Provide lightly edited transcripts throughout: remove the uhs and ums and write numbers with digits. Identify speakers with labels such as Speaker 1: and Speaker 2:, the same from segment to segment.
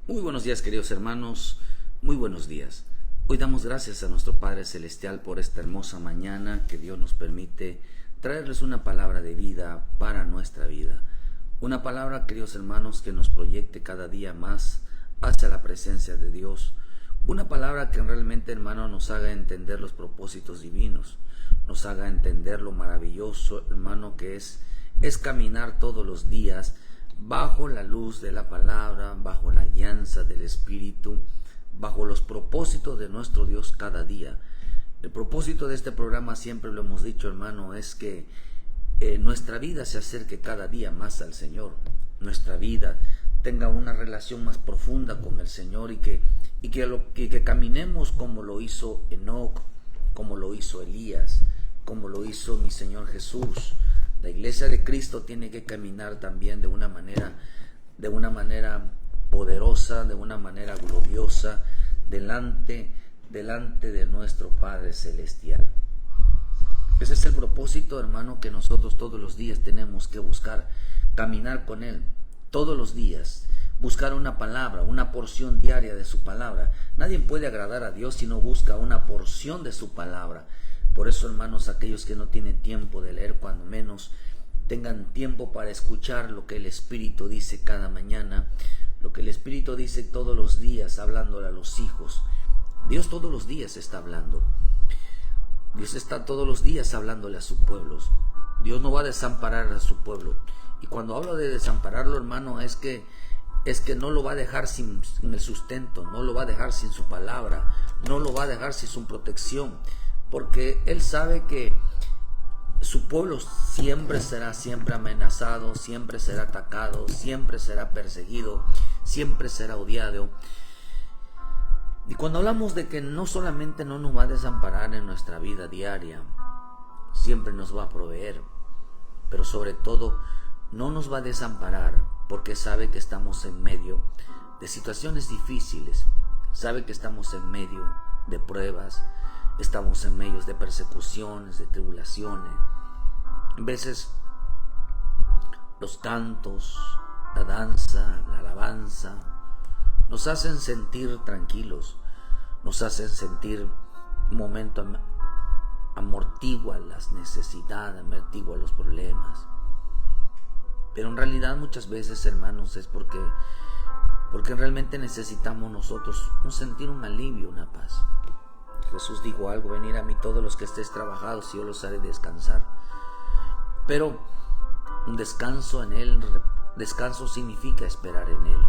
Speaker 1: Muy buenos días, queridos hermanos, muy buenos días. Hoy damos gracias a nuestro Padre Celestial por esta hermosa mañana que Dios nos permite traerles una palabra de vida para nuestra vida. Una palabra, queridos hermanos, que nos proyecte cada día más hacia la presencia de Dios. Una palabra que realmente, hermano, nos haga entender los propósitos divinos, nos haga entender lo maravilloso, hermano, que es caminar todos los días bajo la luz de la palabra, bajo la guianza del Espíritu, bajo los propósitos de nuestro Dios cada día. El propósito de este programa, siempre lo hemos dicho, hermano, es que nuestra vida se acerque cada día más al Señor, nuestra vida tenga una relación más profunda con el Señor y que caminemos como lo hizo Enoc, como lo hizo Elías, como lo hizo mi Señor Jesús. La iglesia de Cristo tiene que caminar también de una manera poderosa, de una manera gloriosa, delante de nuestro Padre Celestial. Ese es el propósito, hermano, que nosotros todos los días tenemos que buscar, caminar con Él, todos los días, buscar una palabra, una porción diaria de su palabra. Nadie puede agradar a Dios si no busca una porción de su palabra. Por eso, hermanos, aquellos que no tienen tiempo de leer, cuando menos tengan tiempo para escuchar lo que el Espíritu dice cada mañana, lo que el Espíritu dice todos los días, hablándole a los hijos. Dios todos los días está hablando. Dios está todos los días hablándole a sus pueblos. Dios no va a desamparar a su pueblo. Y cuando hablo de desampararlo, hermano, es que no lo va a dejar sin el sustento, no lo va a dejar sin su palabra, no lo va a dejar sin su protección. Porque Él sabe que su pueblo siempre será amenazado, siempre será atacado, siempre será perseguido, siempre será odiado. Y cuando hablamos de que no solamente no nos va a desamparar en nuestra vida diaria, siempre nos va a proveer, pero sobre todo no nos va a desamparar porque sabe que estamos en medio de situaciones difíciles, sabe que estamos en medio de pruebas, estamos en medio de persecuciones, de tribulaciones. A veces los cantos, la danza, la alabanza nos hacen sentir tranquilos, nos hacen sentir un momento, amortigua las necesidades, amortigua los problemas. Pero en realidad muchas veces, hermanos, es porque realmente necesitamos nosotros sentir un alivio, una paz. Jesús dijo algo: venid a mí todos los que estéis trabajados y yo los haré descansar. Pero un descanso en Él, descanso significa esperar en Él.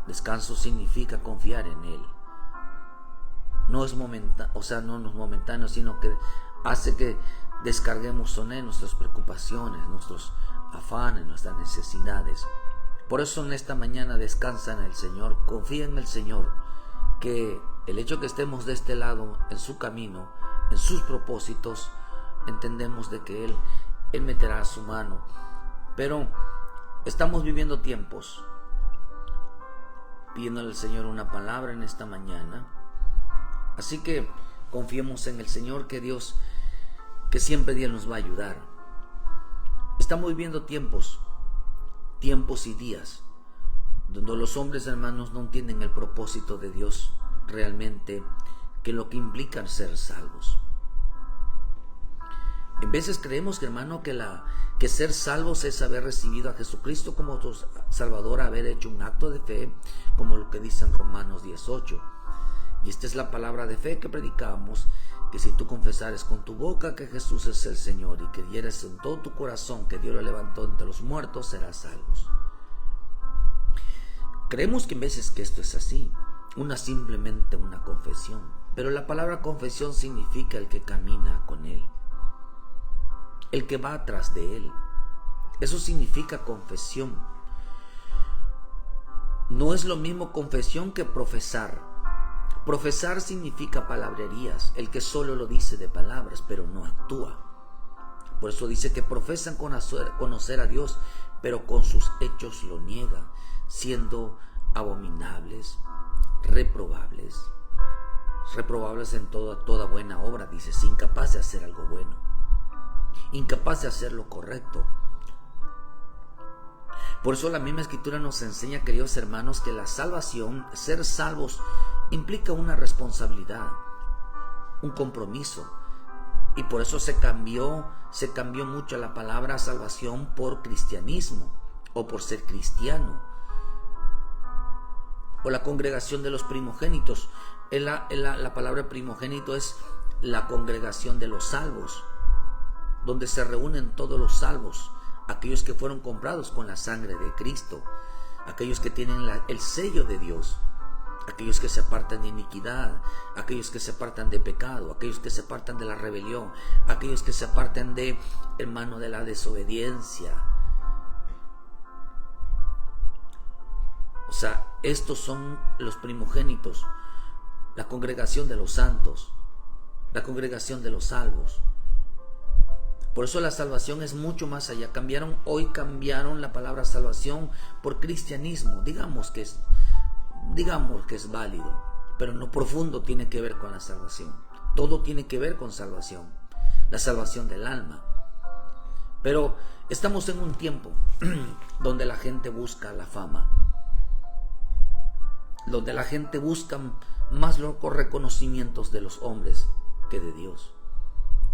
Speaker 1: Descanso significa confiar en Él. No es momentáneo, sino que hace que descarguemos en Él nuestras preocupaciones, nuestros afanes, nuestras necesidades. Por eso en esta mañana descansa en el Señor, confía en el Señor, que el hecho que estemos de este lado, en su camino, en sus propósitos, entendemos de que Él meterá su mano. Pero estamos viviendo tiempos, pidiéndole al Señor una palabra en esta mañana. Así que confiemos en el Señor, que siempre Dios nos va a ayudar. Estamos viviendo tiempos y días donde los hombres, hermanos, no entienden el propósito de Dios realmente, que lo que implica ser salvos. En veces creemos que, hermano, que ser salvos es haber recibido a Jesucristo como tu Salvador, haber hecho un acto de fe, como lo que dice en Romanos 18. Y esta es la palabra de fe que predicamos, que si tú confesares con tu boca que Jesús es el Señor y creyeres en todo tu corazón que Dios lo levantó entre los muertos, serás salvos. Creemos que en veces que esto es así, simplemente una confesión. Pero la palabra confesión significa el que camina con Él, el que va atrás de Él. Eso significa confesión. No es lo mismo confesión que profesar. Profesar significa palabrerías, el que solo lo dice de palabras, pero no actúa. Por eso dice que profesan conocer a Dios, pero con sus hechos lo niegan, siendo abominables, reprobables en toda buena obra, dice, incapaz de hacer algo bueno, incapaz de hacer lo correcto. Por eso la misma Escritura nos enseña, queridos hermanos, que la salvación, ser salvos, implica una responsabilidad, un compromiso. Y por eso se cambió mucho la palabra salvación por cristianismo o por ser cristiano. O la congregación de los primogénitos. La palabra primogénito es la congregación de los salvos, donde se reúnen todos los salvos, aquellos que fueron comprados con la sangre de Cristo, aquellos que tienen el sello de Dios, aquellos que se apartan de iniquidad, aquellos que se apartan de pecado, aquellos que se apartan de la rebelión, aquellos que se apartan de, hermano, de la desobediencia. O sea, estos son los primogénitos, la congregación de los santos, la congregación de los salvos. Por eso la salvación es mucho más allá. Hoy cambiaron la palabra salvación por cristianismo. Digamos que es válido, pero en lo profundo tiene que ver con la salvación. Todo tiene que ver con salvación, la salvación del alma. Pero estamos en un tiempo donde la gente busca la fama, donde la gente busca más los reconocimientos de los hombres que de Dios.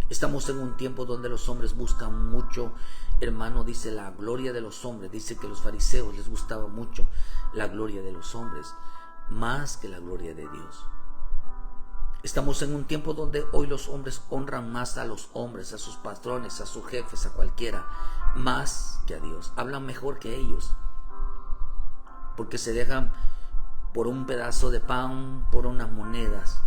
Speaker 1: Estamos en un tiempo donde los hombres buscan mucho, hermano, dice la gloria de los hombres. Dice que a los fariseos les gustaba mucho la gloria de los hombres, más que la gloria de Dios. Estamos en un tiempo donde hoy los hombres honran más a los hombres, a sus patrones, a sus jefes, a cualquiera, más que a Dios. Hablan mejor que ellos, porque se dejan por un pedazo de pan, por unas monedas.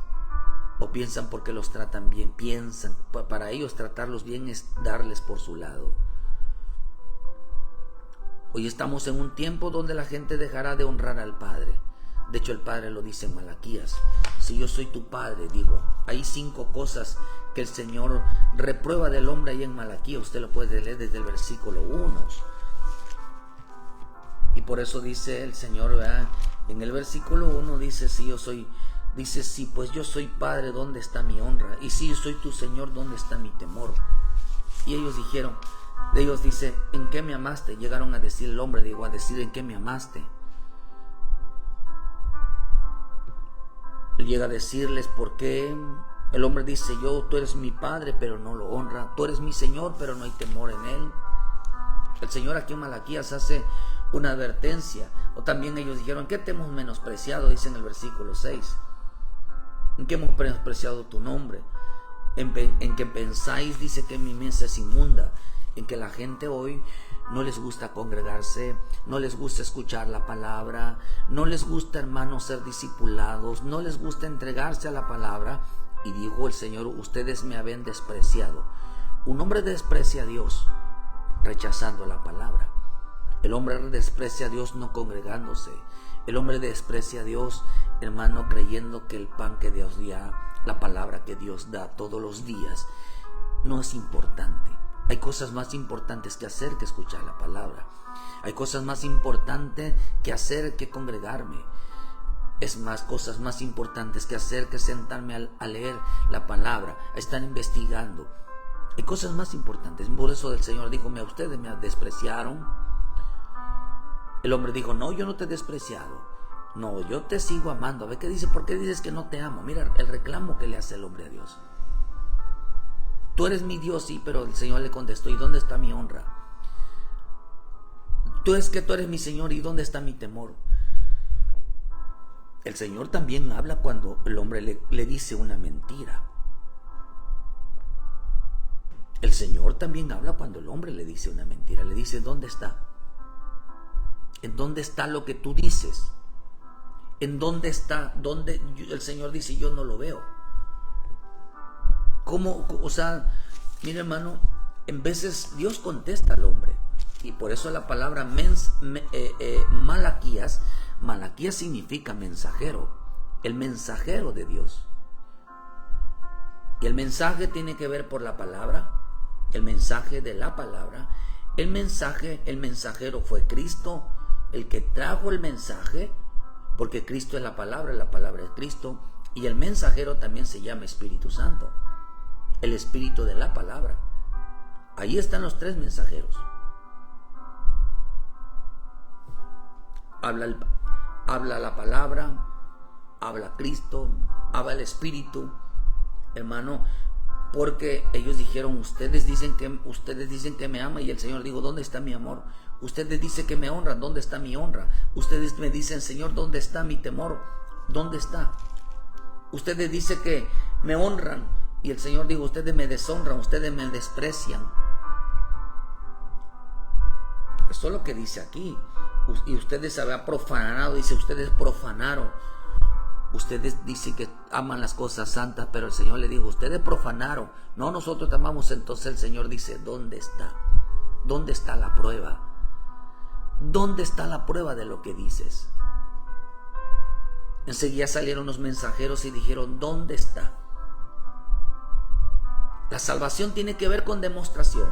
Speaker 1: O piensan porque los tratan bien, piensan, para ellos tratarlos bien es darles por su lado. Hoy estamos en un tiempo donde la gente dejará de honrar al Padre. De hecho, el Padre lo dice en Malaquías: si yo soy tu Padre, digo, hay 5 cosas que el Señor reprueba del hombre ahí en Malaquías. Usted lo puede leer desde el versículo 1. Y por eso dice el Señor, ¿verdad? En el versículo 1 dice: si pues yo soy Padre, ¿dónde está mi honra? Y si yo soy tu Señor, ¿dónde está mi temor? Y ellos dice: ¿en qué me amaste? Llegaron a decir, el hombre llegó a decir: ¿en qué me amaste? Él llega a decirles por qué. El hombre dice: tú eres mi Padre, pero no lo honra. Tú eres mi Señor, pero no hay temor en él. El Señor aquí en Malaquías hace una advertencia. O también ellos dijeron: ¿qué te hemos menospreciado? Dice en el versículo 6. ¿En qué hemos menospreciado tu nombre? En que pensáis, dice, que mi mesa es inmunda. En que la gente hoy no les gusta congregarse, no les gusta escuchar la palabra, no les gusta, hermanos, ser discipulados, no les gusta entregarse a la palabra. Y dijo el Señor: ustedes me habían despreciado. Un hombre desprecia a Dios rechazando la palabra. El hombre desprecia a Dios no congregándose. El hombre desprecia a Dios, hermano, creyendo que el pan que Dios da, la palabra que Dios da todos los días, no es importante. Hay cosas más importantes que hacer que escuchar la palabra. Hay cosas más importantes que hacer que congregarme. Es más, cosas más importantes que hacer que sentarme a leer la palabra, a estar investigando. Hay cosas más importantes. Por eso el Señor dijo: ustedes me despreciaron. El hombre dijo: no, yo no te he despreciado. No, yo te sigo amando. A ver qué dice: ¿por qué dices que no te amo? Mira el reclamo que le hace el hombre a Dios. Tú eres mi Dios, sí, pero el Señor le contestó: ¿y dónde está mi honra? Tú eres mi Señor, ¿y dónde está mi temor? El Señor también habla cuando el hombre le dice una mentira. El Señor también habla cuando el hombre le dice una mentira. Le dice: ¿dónde está? ¿En dónde está lo que tú dices? ¿En dónde está? ¿Dónde? El Señor dice: yo no lo veo. ¿Cómo? O sea, mira, hermano, en veces Dios contesta al hombre. Y por eso la palabra Malaquías significa mensajero. El mensajero de Dios. Y el mensaje tiene que ver por la palabra. El mensaje de la palabra. El mensajero fue Cristo, el que trajo el mensaje, porque Cristo es la palabra es Cristo, y el mensajero también se llama Espíritu Santo, el Espíritu de la palabra. Ahí están los 3 mensajeros. habla la palabra, habla Cristo, habla el Espíritu, hermano, porque ellos dijeron, ustedes dicen que me aman, y el Señor dijo, ¿dónde está mi amor? Ustedes dicen que me honran, ¿dónde está mi honra? Ustedes me dicen, Señor, ¿dónde está mi temor? ¿Dónde está? Ustedes dicen que me honran, y el Señor dijo, ustedes me deshonran, ustedes me desprecian. Eso es lo que dice aquí. Y ustedes se habían profanado, dice, ustedes profanaron. Ustedes dicen que aman las cosas santas, pero el Señor le dijo, ustedes profanaron. No, nosotros te amamos. Entonces el Señor dice, ¿dónde está? ¿Dónde está la prueba? ¿Dónde está la prueba de lo que dices? Enseguida salieron los mensajeros y dijeron, ¿dónde está? La salvación tiene que ver con demostración.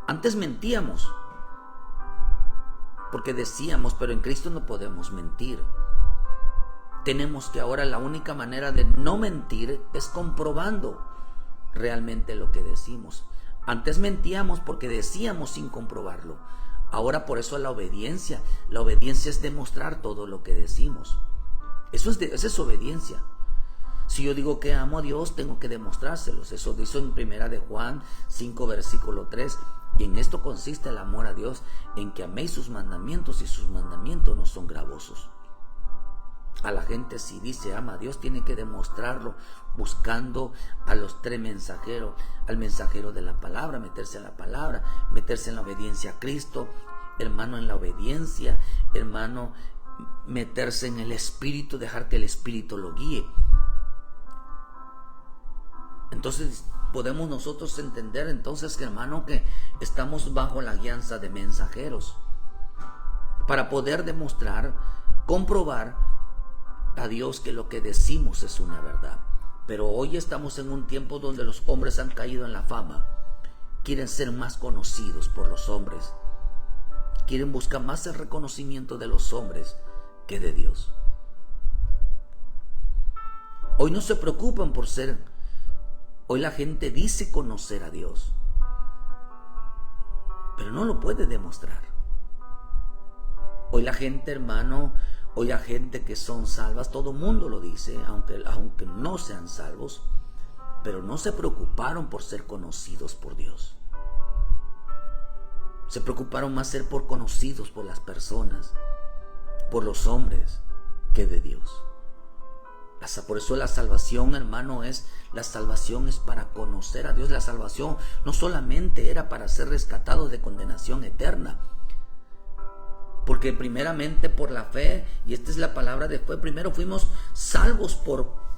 Speaker 1: Antes mentíamos, porque decíamos, pero en Cristo no podemos mentir. Tenemos que ahora, la única manera de no mentir es comprobando realmente lo que decimos. Antes mentíamos porque decíamos sin comprobarlo. Ahora por eso la obediencia es demostrar todo lo que decimos. Esa es obediencia. Si yo digo que amo a Dios, tengo que demostrárselos. Eso dice en 1 de Juan 5, versículo 3. Y en esto consiste el amor a Dios, en que améis sus mandamientos, y sus mandamientos no son gravosos. A la gente, si dice ama a Dios, tiene que demostrarlo buscando a los tres mensajeros, al mensajero de la palabra, meterse en la palabra, meterse en la obediencia a Cristo, hermano, en la obediencia, hermano, meterse en el Espíritu, dejar que el Espíritu lo guíe. Entonces podemos nosotros entender entonces que, hermano, que estamos bajo la guianza de mensajeros para poder demostrar, comprobar a Dios que lo que decimos es una verdad. Pero hoy estamos en un tiempo donde los hombres han caído en la fama, quieren ser más conocidos por los hombres, quieren buscar más el reconocimiento de los hombres que de Dios. Hoy no se preocupan por ser. Hoy la gente dice conocer a Dios, pero no lo puede demostrar. Hoy la gente, hermano, hoy la gente que son salvas, todo el mundo lo dice, aunque no sean salvos, pero no se preocuparon por ser conocidos por Dios. Se preocuparon más ser por conocidos por las personas, por los hombres, que de Dios. Por eso la salvación, hermano, la salvación es para conocer a Dios. La salvación no solamente era para ser rescatados de condenación eterna, porque primeramente por la fe, y esta es la palabra de fe, primero fuimos salvos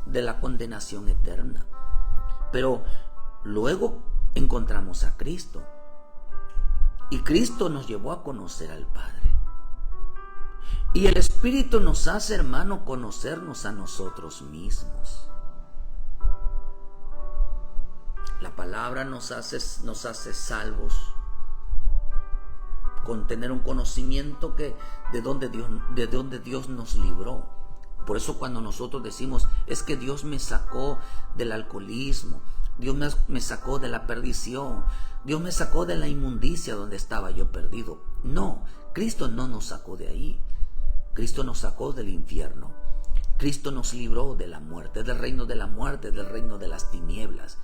Speaker 1: de la condenación eterna, pero luego encontramos a Cristo, y Cristo nos llevó a conocer al Padre. Y el Espíritu nos hace, hermano, conocernos a nosotros mismos. La palabra nos hace salvos, con tener un conocimiento de donde Dios nos libró. Por eso cuando nosotros decimos, es que Dios me sacó del alcoholismo, Dios me sacó de la perdición, Dios me sacó de la inmundicia donde estaba yo perdido. No, Cristo no nos sacó de ahí. Cristo nos sacó del infierno. Cristo nos libró de la muerte, del reino de la muerte, del reino de las tinieblas,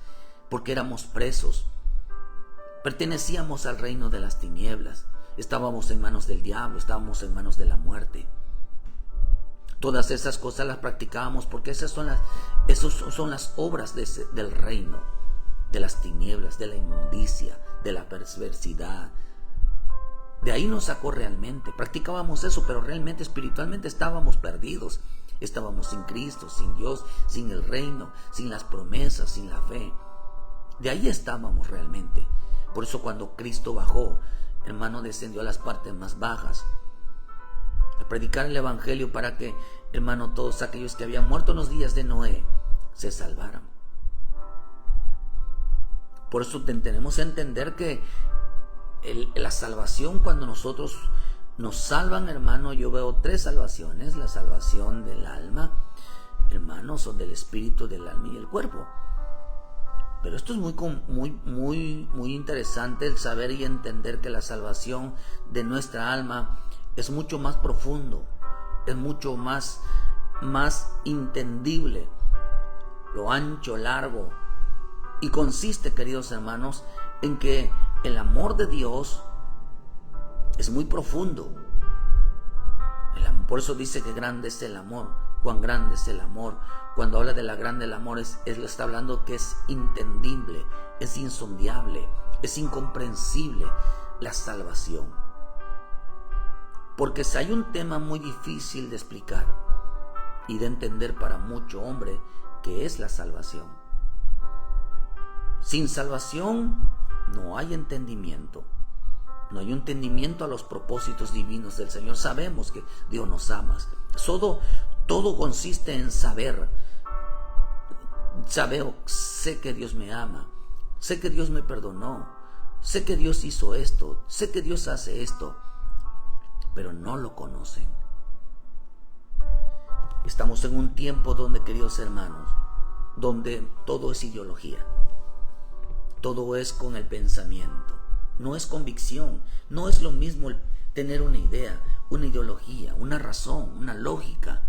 Speaker 1: porque éramos presos. Pertenecíamos al reino de las tinieblas. Estábamos en manos del diablo, estábamos en manos de la muerte. Todas esas cosas las practicábamos porque esas son las obras del reino, de las tinieblas, de la inmundicia, de la perversidad. De ahí nos sacó realmente. Practicábamos eso, pero realmente espiritualmente estábamos perdidos. Estábamos sin Cristo, sin Dios, sin el reino, sin las promesas, sin la fe. De ahí estábamos realmente. Por eso cuando Cristo bajó, hermano, descendió a las partes más bajas a predicar el evangelio para que, hermano, todos aquellos que habían muerto en los días de Noé se salvaran. Por eso tenemos que entender que la salvación, cuando nosotros nos salvan, hermano, yo veo tres salvaciones: la salvación del alma, hermanos, o del espíritu, del alma y el cuerpo. Pero esto es muy interesante, el saber y entender que la salvación de nuestra alma es mucho más profundo, es mucho más entendible, lo ancho, largo, y consiste, queridos hermanos, en que el amor de Dios es muy profundo. Por eso dice que grande es el amor. Cuán grande es el amor. Cuando habla de la grande el amor, está hablando que es entendible, es insondable, es incomprensible la salvación. Porque si hay un tema muy difícil de explicar y de entender para mucho hombre, que es la salvación. Sin salvación no hay entendimiento. No hay entendimiento a los propósitos divinos del Señor. Sabemos que Dios nos ama. Todo consiste en saber. Sé que Dios me ama. Sé que Dios me perdonó. Sé que Dios hizo esto. Sé que Dios hace esto. Pero no lo conocen. Estamos en un tiempo donde, queridos hermanos, donde todo es ideología. Todo es con el pensamiento. No es convicción, no es lo mismo tener una idea, una ideología, una razón, una lógica,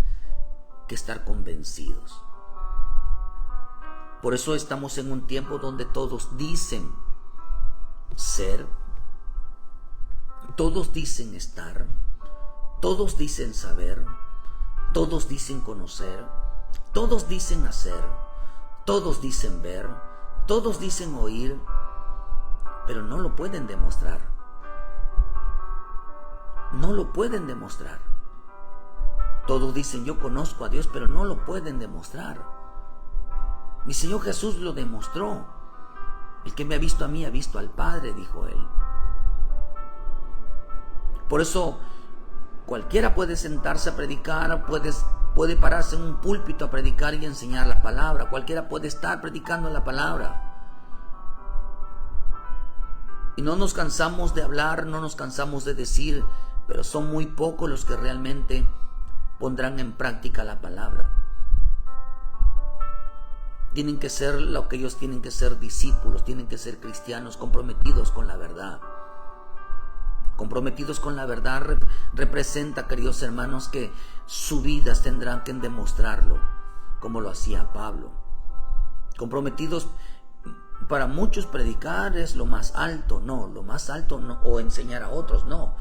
Speaker 1: que estar convencidos. Por eso estamos en un tiempo donde todos dicen ser, todos dicen estar, todos dicen saber, todos dicen conocer, todos dicen hacer, todos dicen ver, todos dicen oír, pero no lo pueden demostrar. No lo pueden demostrar. Todos dicen yo conozco a Dios, pero no lo pueden demostrar. Mi Señor Jesús lo demostró. El que me ha visto a mí ha visto al Padre, dijo Él. Por eso cualquiera puede sentarse a predicar, puede pararse en un púlpito a predicar y enseñar la palabra. Cualquiera puede estar predicando la palabra. Y no nos cansamos de hablar, no nos cansamos de decir, pero son muy pocos los que realmente pondrán en práctica la palabra. Tienen que ser lo que ellos tienen que ser discípulos, tienen que ser cristianos comprometidos con la verdad. Comprometidos con la verdad representa, queridos hermanos, que sus vidas tendrán que demostrarlo, como lo hacía Pablo. Comprometidos. Para muchos predicar es lo más alto, no, o enseñar a otros, no.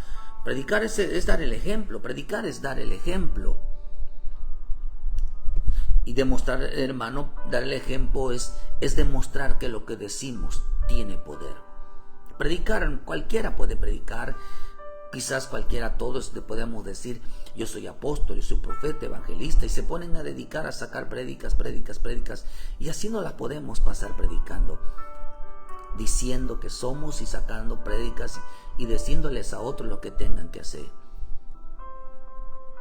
Speaker 1: Predicar es dar el ejemplo, predicar es dar el ejemplo. Y demostrar, hermano, dar el ejemplo es demostrar que lo que decimos tiene poder. Predicar, cualquiera puede predicar, quizás cualquiera, todos podemos decir, yo soy apóstol, yo soy profeta, evangelista, y se ponen a dedicar a sacar prédicas, y así no las podemos pasar predicando, diciendo que somos y sacando prédicas y diciéndoles a otros lo que tengan que hacer.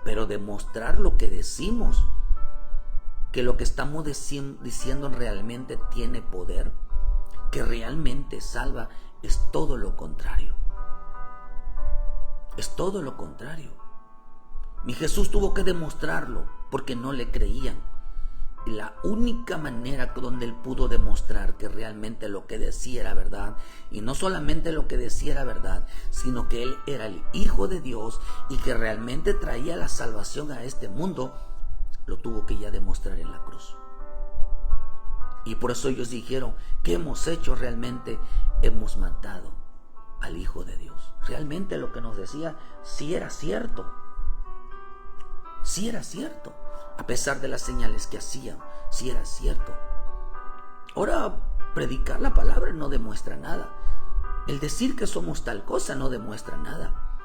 Speaker 1: Pero demostrar lo que decimos, que lo que estamos diciendo realmente tiene poder, que realmente salva, es todo lo contrario. Es todo lo contrario. Mi Jesús tuvo que demostrarlo porque no le creían. Y la única manera donde él pudo demostrar que realmente lo que decía era verdad, y no solamente lo que decía era verdad, sino que él era el Hijo de Dios y que realmente traía la salvación a este mundo, lo tuvo que ya demostrar en la cruz. Y por eso ellos dijeron, ¿qué hemos hecho realmente? Hemos matado al Hijo de Dios. Realmente lo que nos decía sí era cierto. Sí era cierto. A pesar de las señales que hacían, sí era cierto. Ahora, predicar la palabra no demuestra nada. El decir que somos tal cosa no demuestra nada.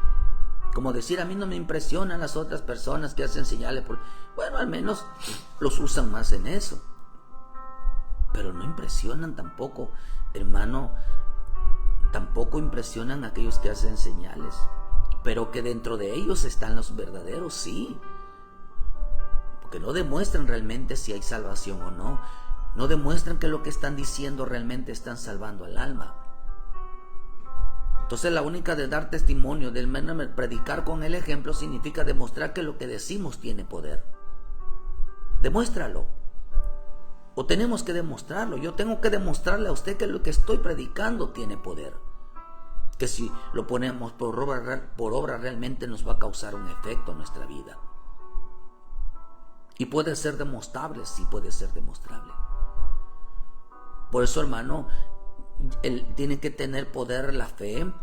Speaker 1: Como decir, a mí no me impresionan las otras personas que hacen señales. Bueno, al menos los usan más en eso. Pero no impresionan tampoco, hermano. Tampoco impresionan a aquellos que hacen señales. Pero que dentro de ellos están los verdaderos, sí. Porque no demuestran realmente si hay salvación o no. No demuestran que lo que están diciendo realmente están salvando al alma. Entonces la única de dar testimonio, de predicar con el ejemplo, significa demostrar que lo que decimos tiene poder. Demuéstralo. O tenemos que demostrarlo. Yo tengo que demostrarle a usted que lo que estoy predicando tiene poder. Que si lo ponemos por obra realmente nos va a causar un efecto en nuestra vida. Y puede ser demostrable, sí puede ser demostrable. Por eso, hermano, tiene que tener poder la fe,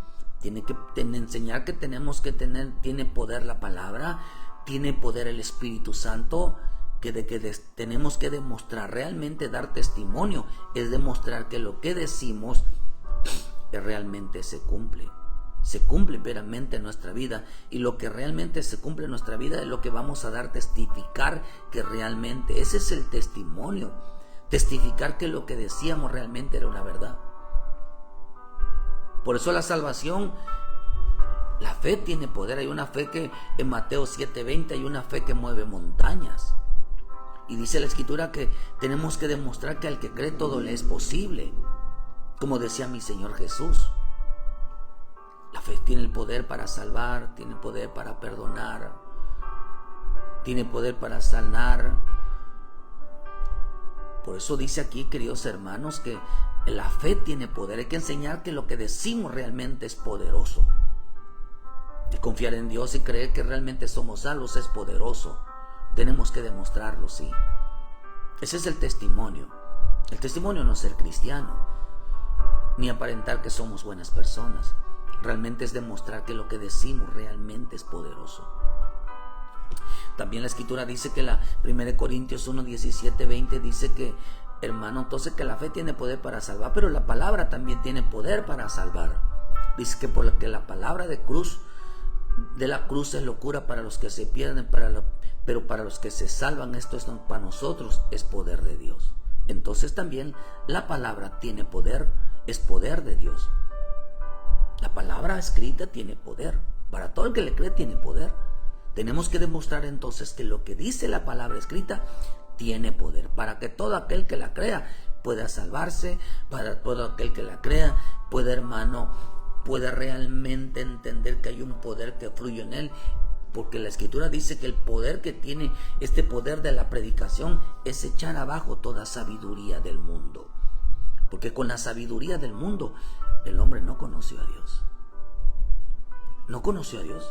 Speaker 1: tiene que enseñar que tenemos que tener, tiene poder la palabra, tiene poder el Espíritu Santo, que tenemos que demostrar, realmente dar testimonio, es demostrar que lo que decimos realmente se cumple veramente en nuestra vida, y lo que realmente se cumple en nuestra vida es lo que vamos a dar, testificar que realmente, ese es el testimonio, testificar que lo que decíamos realmente era una verdad. Por eso la salvación, la fe tiene poder. Hay una fe que en Mateo 7:20 hay una fe que mueve montañas. Y dice la Escritura que tenemos que demostrar que al que cree todo le es posible. Como decía mi Señor Jesús. La fe tiene el poder para salvar, tiene poder para perdonar, tiene poder para sanar. Por eso dice aquí, queridos hermanos, que la fe tiene poder. Hay que enseñar que lo que decimos realmente es poderoso. Y confiar en Dios y creer que realmente somos salvos es poderoso. Tenemos que demostrarlo, sí. Ese es el testimonio. El testimonio no es ser cristiano, ni aparentar que somos buenas personas. Realmente es demostrar que lo que decimos realmente es poderoso. También la Escritura dice que la 1 Corintios 1, 17, 20 dice que, hermano, entonces que la fe tiene poder para salvar, pero la palabra también tiene poder para salvar. Dice que porque la palabra de la cruz es locura para los que se pierden, pero para los que se salvan, esto es para nosotros, es poder de Dios. Entonces también la palabra tiene poder, es poder de Dios. La palabra escrita tiene poder. Para todo el que le cree tiene poder. Tenemos que demostrar entonces que lo que dice la palabra escrita tiene poder, para que todo aquel que la crea pueda salvarse, para todo aquel que la crea pueda, hermano, pueda realmente entender que hay un poder que fluye en él. Porque la Escritura dice que el poder que tiene, este poder de la predicación, es echar abajo toda sabiduría del mundo. Porque con la sabiduría del mundo, el hombre no conoció a Dios. No conoció a Dios.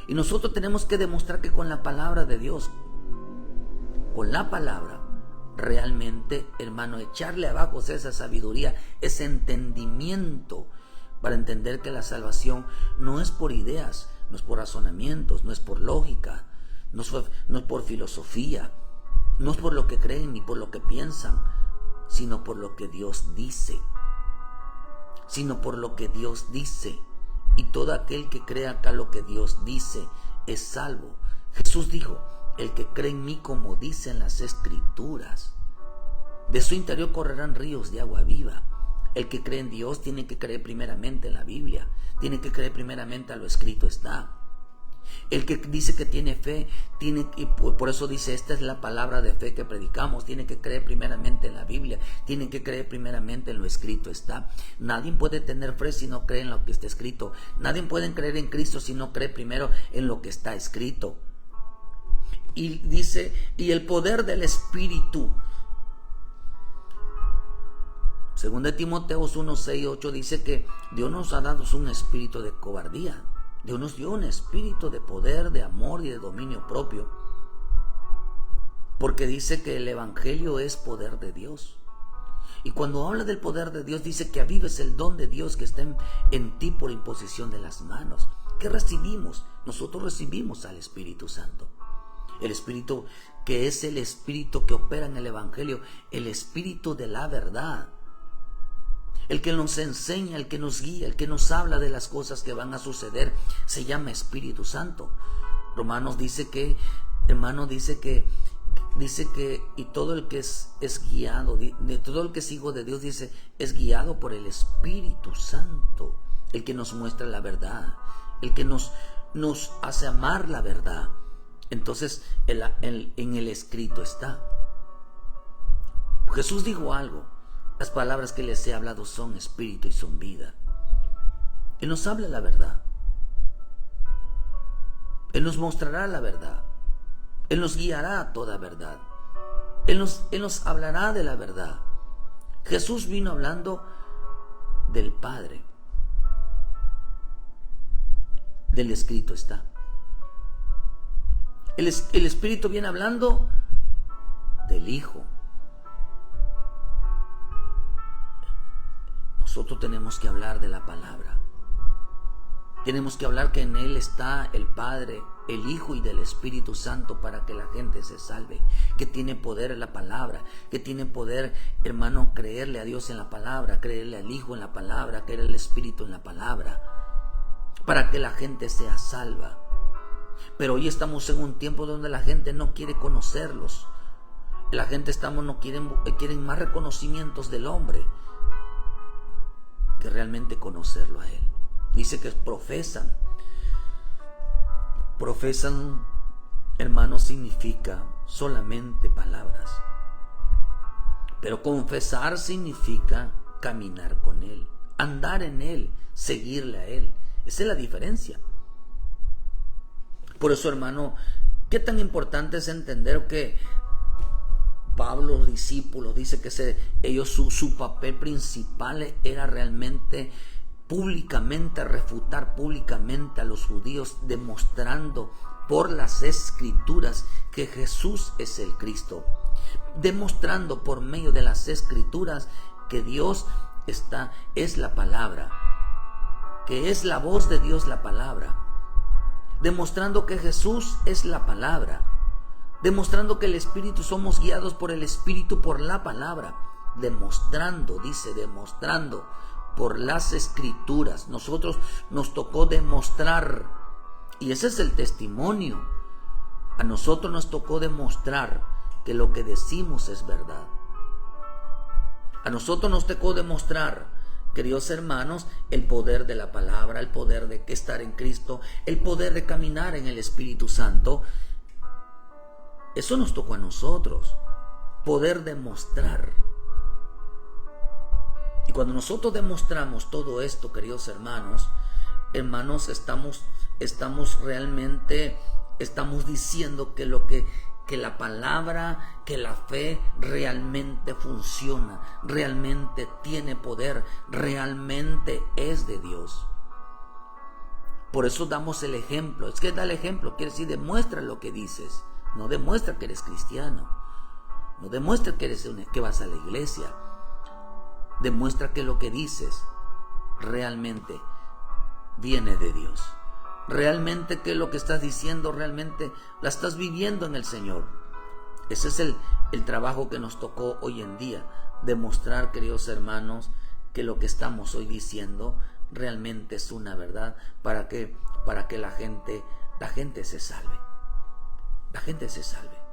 Speaker 1: Y nosotros tenemos que demostrar que con la palabra de Dios, con la palabra, realmente, hermano, echarle abajo esa sabiduría, ese entendimiento, para entender que la salvación no es por ideas, no es por razonamientos, no es por lógica, no es por filosofía, no es por lo que creen ni por lo que piensan, sino por lo que Dios dice. Sino por lo que Dios dice. Y todo aquel que crea acá lo que Dios dice es salvo. Jesús dijo, el que cree en mí, como dicen las Escrituras, de su interior correrán ríos de agua viva. El que cree en Dios tiene que creer primeramente en la Biblia, tiene que creer primeramente a lo escrito está. El que dice que tiene fe, por eso dice, esta es la palabra de fe que predicamos, tiene que creer primeramente en la Biblia, tiene que creer primeramente en lo escrito está. Nadie puede tener fe si no cree en lo que está escrito. Nadie puede creer en Cristo si no cree primero en lo que está escrito. Y dice, y el poder del Espíritu. Según de Timoteo 1, 6, 8 dice que Dios nos ha dado un espíritu de cobardía. Dios nos dio un espíritu de poder, de amor y de dominio propio. Porque dice que el Evangelio es poder de Dios. Y cuando habla del poder de Dios, dice que avives el don de Dios que está en ti por imposición de las manos. ¿Qué recibimos? Nosotros recibimos al Espíritu Santo. El Espíritu que es el Espíritu que opera en el Evangelio, el Espíritu de la verdad. El que nos enseña, el que nos guía, el que nos habla de las cosas que van a suceder, se llama Espíritu Santo. Romanos dice que, hermano, dice que y todo el que es guiado, de todo el que es hijo de Dios, dice, es guiado por el Espíritu Santo, el que nos muestra la verdad, el que nos hace amar la verdad. Entonces, en el escrito está. Jesús dijo algo. Las palabras que les he hablado son espíritu y son vida. Él nos habla la verdad. Él nos mostrará la verdad. Él nos guiará a toda verdad. Él nos hablará de la verdad. Jesús vino hablando del Padre. Del escrito está. El Espíritu viene hablando del Hijo. Nosotros tenemos que hablar de la palabra. Tenemos que hablar que en Él está el Padre, el Hijo y del Espíritu Santo para que la gente se salve. Que tiene poder en la palabra, que tiene poder, hermano, creerle a Dios en la palabra, creerle al Hijo en la palabra, creerle al Espíritu en la palabra, para que la gente sea salva. Pero hoy estamos en un tiempo donde la gente no quiere conocerlos. La gente quieren más reconocimientos del hombre que realmente conocerlo a Él. Dice que profesan, hermano, significa solamente palabras. Pero confesar significa caminar con Él, andar en Él, seguirle a Él. Esa es la diferencia. Por eso, hermano, qué tan importante es entender que Pablo, los discípulos, dice que su papel principal era realmente públicamente refutar públicamente a los judíos, demostrando por las Escrituras que Jesús es el Cristo, demostrando por medio de las Escrituras que Dios es la palabra, que es la voz de Dios la palabra, demostrando que Jesús es la palabra, demostrando que el Espíritu somos guiados por el Espíritu por la palabra, demostrando por las Escrituras. Nosotros nos tocó demostrar, y ese es el testimonio. A nosotros nos tocó demostrar que lo que decimos es verdad. A nosotros nos tocó demostrar, queridos hermanos, el poder de la palabra, el poder de estar en Cristo, el poder de caminar en el Espíritu Santo. Eso nos tocó a nosotros, poder demostrar. Y cuando nosotros demostramos todo esto, queridos hermanos, estamos realmente diciendo que la palabra, que la fe realmente funciona, realmente tiene poder, realmente es de Dios. Por eso damos el ejemplo. Es que da el ejemplo, quiere decir demuestra lo que dices, no demuestra que eres cristiano, no demuestra que vas a la iglesia. Demuestra que lo que dices realmente viene de Dios. Realmente que lo que estás diciendo realmente la estás viviendo en el Señor. Ese es el trabajo que nos tocó hoy en día. Demostrar, queridos hermanos, que lo que estamos hoy diciendo realmente es una verdad para que la gente se salve. La gente se salve.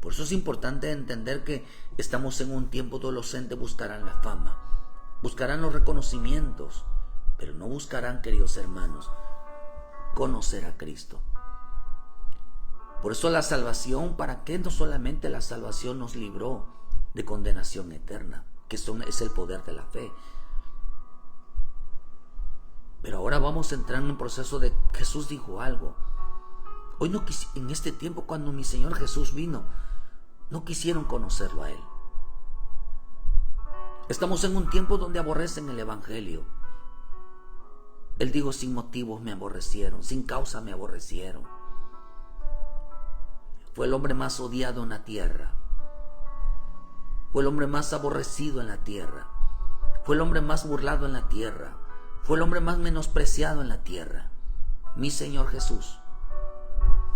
Speaker 1: Por eso es importante entender que estamos en un tiempo donde los entes buscarán la fama, buscarán los reconocimientos, pero no buscarán, queridos hermanos, conocer a Cristo. Por eso la salvación, ¿para qué? No solamente la salvación nos libró de condenación eterna, que es el poder de la fe. Pero ahora vamos a entrar en un proceso de Jesús dijo algo. Hoy en este tiempo, cuando mi Señor Jesús vino, no quisieron conocerlo a Él. Estamos en un tiempo donde aborrecen el Evangelio. Él dijo, sin motivos me aborrecieron, sin causa me aborrecieron. Fue el hombre más odiado en la tierra. Fue el hombre más aborrecido en la tierra. Fue el hombre más burlado en la tierra. Fue el hombre más menospreciado en la tierra. Mi Señor Jesús.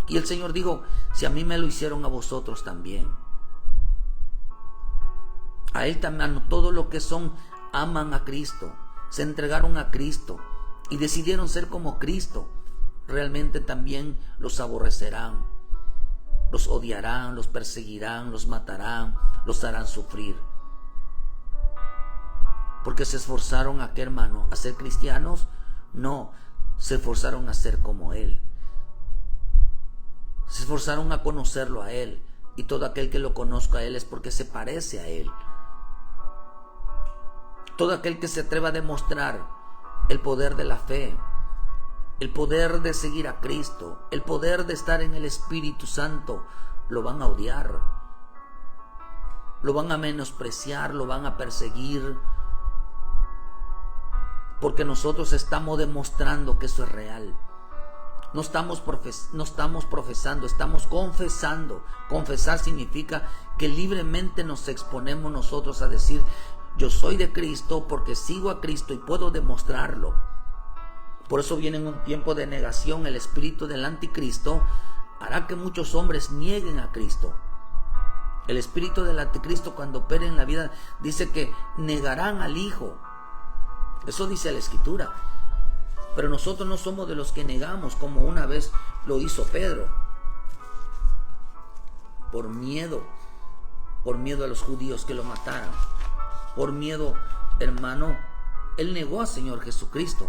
Speaker 1: Y el Señor dijo, si a mí me lo hicieron, a vosotros también. A Él también, todos los que aman a Cristo, se entregaron a Cristo y decidieron ser como Cristo, realmente también los aborrecerán, los odiarán, los perseguirán, los matarán, los harán sufrir. Porque se esforzaron a qué, hermano, a ser cristianos. No, se esforzaron a ser como Él. Se esforzaron a conocerlo a Él. Y todo aquel que lo conozca a Él es porque se parece a Él. Todo aquel que se atreva a demostrar el poder de la fe, el poder de seguir a Cristo, el poder de estar en el Espíritu Santo, lo van a odiar, lo van a menospreciar, lo van a perseguir, porque nosotros estamos demostrando que eso es real. No estamos profesando, estamos confesando. Confesar significa que libremente nos exponemos nosotros a decir: yo soy de Cristo porque sigo a Cristo y puedo demostrarlo. Por eso viene en un tiempo de negación. El espíritu del anticristo hará que muchos hombres nieguen a Cristo. El espíritu del anticristo, cuando opere en la vida, dice que negarán al Hijo. Eso dice la Escritura. Pero nosotros no somos de los que negamos, como una vez lo hizo Pedro. Por miedo a los judíos que lo mataran. Por miedo, hermano, él negó al Señor Jesucristo.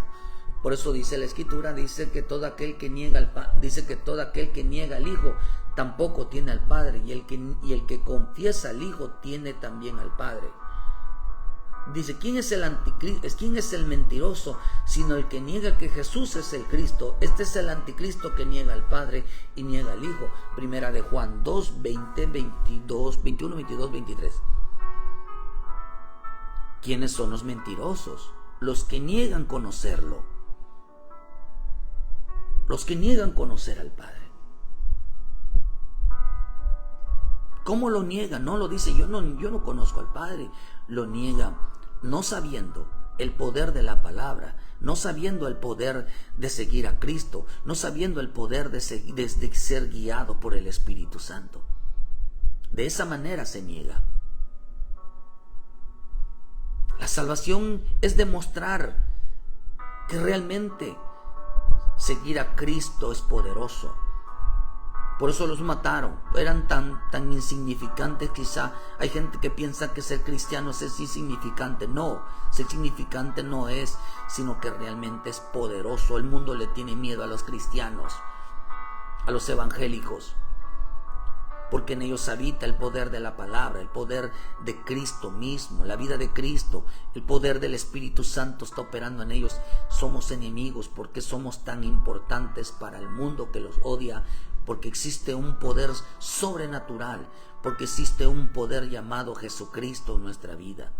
Speaker 1: Por eso dice la Escritura, dice que todo aquel que niega al Hijo tampoco tiene al Padre, y el que confiesa al Hijo tiene también al Padre. Dice: ¿quién es el anticristo? ¿Quién es el mentiroso? Sino el que niega que Jesús es el Cristo. Este es el anticristo que niega al Padre y niega al Hijo. Primera de Juan 2, 20, 22, 21, 22, 23. ¿Quiénes son los mentirosos? Los que niegan conocerlo. Los que niegan conocer al Padre. ¿Cómo lo niega? No lo dice: yo no conozco al Padre. Lo niega no sabiendo el poder de la palabra, no sabiendo el poder de seguir a Cristo, no sabiendo el poder de ser guiado por el Espíritu Santo. De esa manera se niega. La salvación es demostrar que realmente seguir a Cristo es poderoso. Por eso los mataron. Eran tan insignificantes. Quizá hay gente que piensa que ser cristiano es insignificante. No, ser insignificante no es, sino que realmente es poderoso. El mundo le tiene miedo a los cristianos, a los evangélicos, porque en ellos habita el poder de la palabra, el poder de Cristo mismo, la vida de Cristo, el poder del Espíritu Santo está operando en ellos. Somos enemigos porque somos tan importantes para el mundo que los odia, porque existe un poder sobrenatural, porque existe un poder llamado Jesucristo en nuestra vida.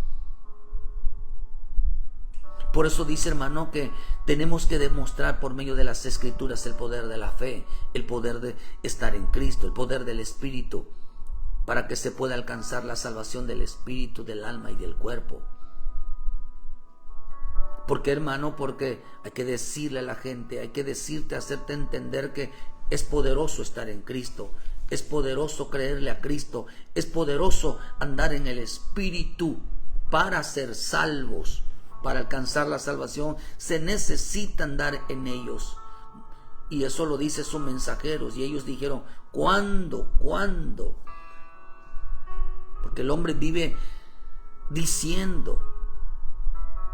Speaker 1: Por eso dice, hermano, que tenemos que demostrar por medio de las Escrituras el poder de la fe, el poder de estar en Cristo, el poder del Espíritu, para que se pueda alcanzar la salvación del espíritu, del alma y del cuerpo. ¿Por qué, hermano? Porque hay que decirle a la gente, hay que decirte, hacerte entender que es poderoso estar en Cristo, es poderoso creerle a Cristo, es poderoso andar en el Espíritu para ser salvos. Para alcanzar la salvación se necesita andar en ellos. Y eso lo dice sus mensajeros. Y ellos dijeron: ¿cuándo? ¿Cuándo? Porque el hombre vive diciendo.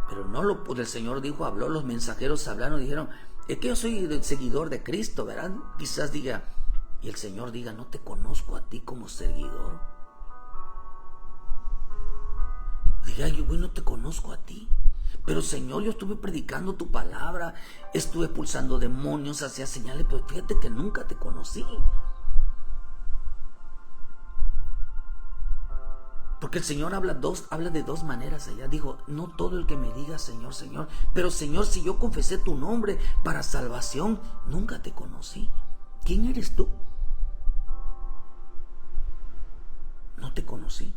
Speaker 1: Pero no lo, pues el Señor dijo, habló, los mensajeros hablaron, dijeron: es que yo soy seguidor de Cristo, ¿verdad? Quizás diga, y el Señor diga: no te conozco a ti como seguidor. Diga: yo no te conozco a ti. Pero Señor, yo estuve predicando tu palabra, estuve expulsando demonios, hacía señales, pero fíjate que nunca te conocí. Porque el Señor habla de dos maneras allá. Dijo: no todo el que me diga Señor, Señor, pero Señor, si yo confesé tu nombre para salvación, nunca te conocí. ¿Quién eres tú? No te conocí.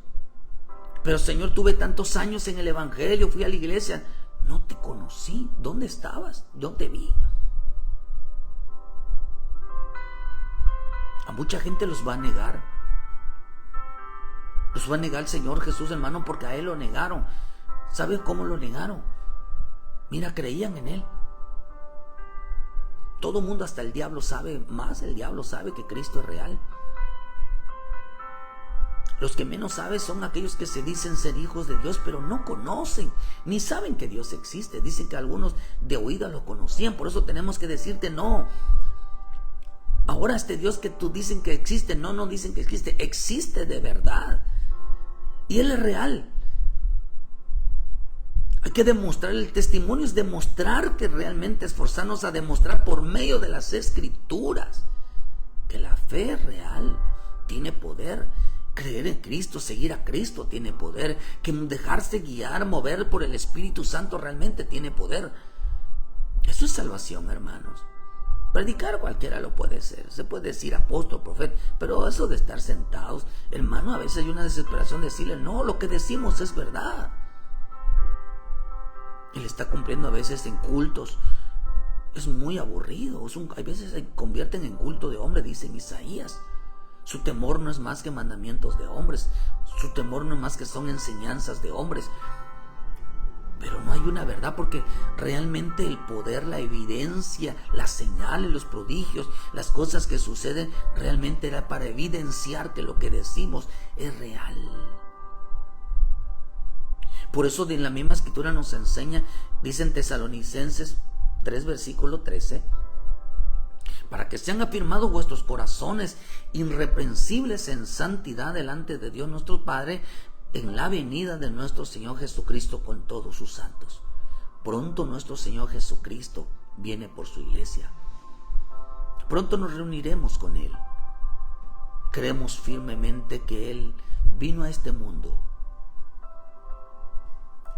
Speaker 1: Pero Señor, tuve tantos años en el Evangelio, fui a la iglesia, no te conocí. ¿Dónde estabas? Yo te vi. A mucha gente los va a negar. Los va a negar el Señor Jesús, hermano, porque a Él lo negaron. ¿Sabes cómo lo negaron? Mira, creían en Él. Todo mundo, hasta el diablo sabe más. El diablo sabe que Cristo es real. Los que menos saben son aquellos que se dicen ser hijos de Dios, pero no conocen, ni saben que Dios existe. Dicen que algunos de oída lo conocían. Por eso tenemos que decirte: no. Ahora este Dios que tú dicen que existe, no dicen que existe, existe de verdad. Y Él es real. Hay que demostrar, el testimonio es demostrar, que realmente esforzarnos a demostrar por medio de las Escrituras que la fe es real, tiene poder. Creer en Cristo, seguir a Cristo tiene poder. Que dejarse guiar, mover por el Espíritu Santo realmente tiene poder. Eso es salvación, hermanos. Predicar cualquiera lo puede ser. Se puede decir apóstol, profeta, pero eso de estar sentados, hermano, a veces hay una desesperación de decirle, no, lo que decimos es verdad. Él está cumpliendo a veces en cultos. Es muy aburrido. Hay veces se convierten en culto de hombre, dice Isaías. Su temor no es más que mandamientos de hombres. Su temor no es más que son enseñanzas de hombres. Pero no hay una verdad, porque realmente el poder, la evidencia, las señales, los prodigios, las cosas que suceden, realmente era para evidenciar que lo que decimos es real. Por eso en la misma escritura nos enseña, dice en Tesalonicenses 3, versículo 13, para que sean afirmados vuestros corazones irreprensibles en santidad delante de Dios nuestro Padre, en la venida de nuestro Señor Jesucristo con todos sus santos. Pronto nuestro Señor Jesucristo viene por su iglesia. Pronto nos reuniremos con Él. Creemos firmemente que Él vino a este mundo,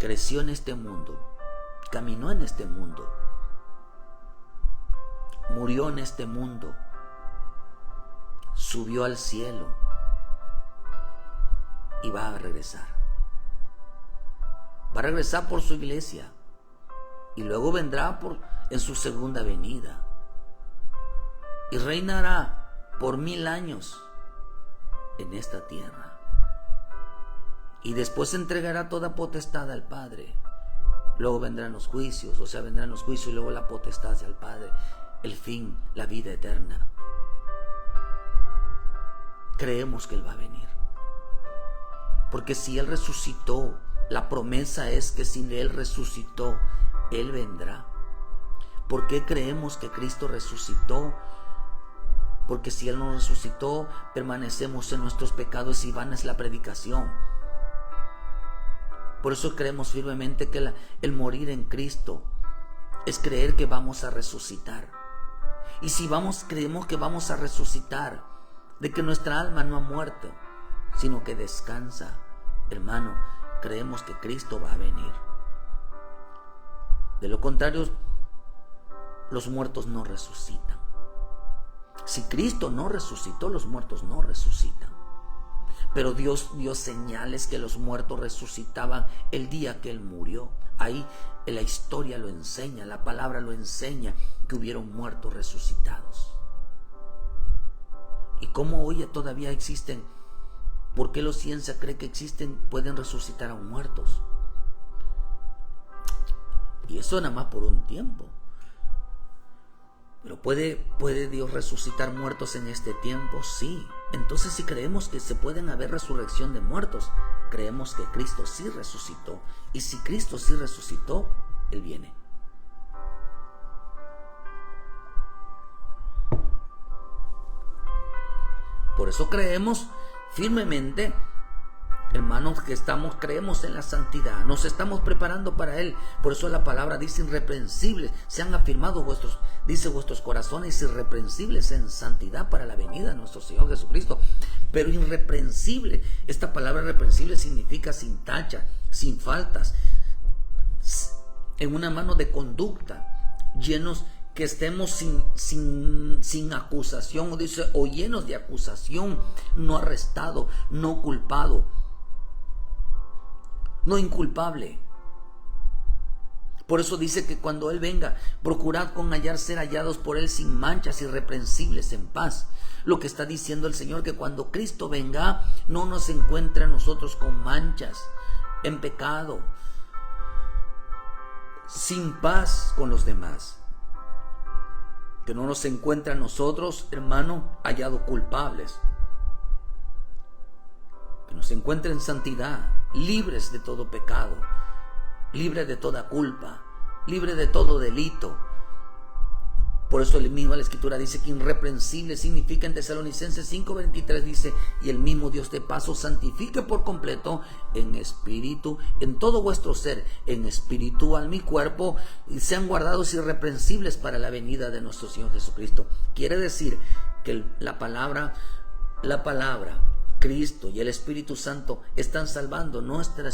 Speaker 1: creció en este mundo, caminó en este mundo, murió en este mundo, subió al cielo y va a regresar. Va a regresar por su iglesia y luego vendrá en su segunda venida y reinará por 1000 años en esta tierra. Y después entregará toda potestad al Padre. Luego vendrán los juicios, vendrán los juicios y luego la potestad hacia el Padre. El fin, la vida eterna. Creemos que Él va a venir. Porque si Él resucitó, la promesa es que si Él resucitó, Él vendrá. ¿Por qué creemos que Cristo resucitó? Porque si Él no resucitó, permanecemos en nuestros pecados y vana es la predicación. Por eso creemos firmemente que el morir en Cristo es creer que vamos a resucitar. Y si creemos que vamos a resucitar, de que nuestra alma no ha muerto, sino que descansa, hermano, creemos que Cristo va a venir. De lo contrario, los muertos no resucitan. Si Cristo no resucitó, los muertos no resucitan. Pero Dios dio señales que los muertos resucitaban el día que Él murió. Ahí la historia lo enseña, la palabra lo enseña, que hubieron muertos resucitados. ¿Y cómo hoy todavía existen? ¿Por qué la ciencia cree que pueden resucitar a muertos? Y eso nada más por un tiempo. Pero ¿puede Dios resucitar muertos en este tiempo? Sí. Entonces, si creemos que se pueden haber resurrección de muertos, creemos que Cristo sí resucitó. Y si Cristo sí resucitó, Él viene. Por eso creemos firmemente, hermanos, que creemos en la santidad, nos estamos preparando para Él. Por eso la palabra dice irreprensibles, sean afirmados vuestros corazones irreprensibles en santidad para la venida de nuestro Señor Jesucristo. Pero irreprensible, esta palabra irreprensible significa sin tacha, sin faltas, en una mano de conducta, llenos, que estemos sin acusación, o llenos de acusación, no arrestado, no culpado, no inculpable. Por eso dice que cuando Él venga, procurad con ser hallados por Él sin manchas, irreprensibles, en paz. Lo que está diciendo el Señor, que cuando Cristo venga, no nos encuentre a nosotros con manchas, en pecado, sin paz con los demás. Que no nos encuentre a nosotros, hermano, hallados culpables. Que nos encuentre en santidad, libres de todo pecado, libres de toda culpa, libres de todo delito. Por eso la Escritura dice que irreprensible significa, en Tesalonicenses 5:23 dice, y el mismo Dios de paz os santifique por completo en espíritu, en todo vuestro ser, en espíritu, alma y cuerpo, y sean guardados irreprensibles para la venida de nuestro Señor Jesucristo. Quiere decir que la palabra Cristo y el Espíritu Santo están salvando nuestro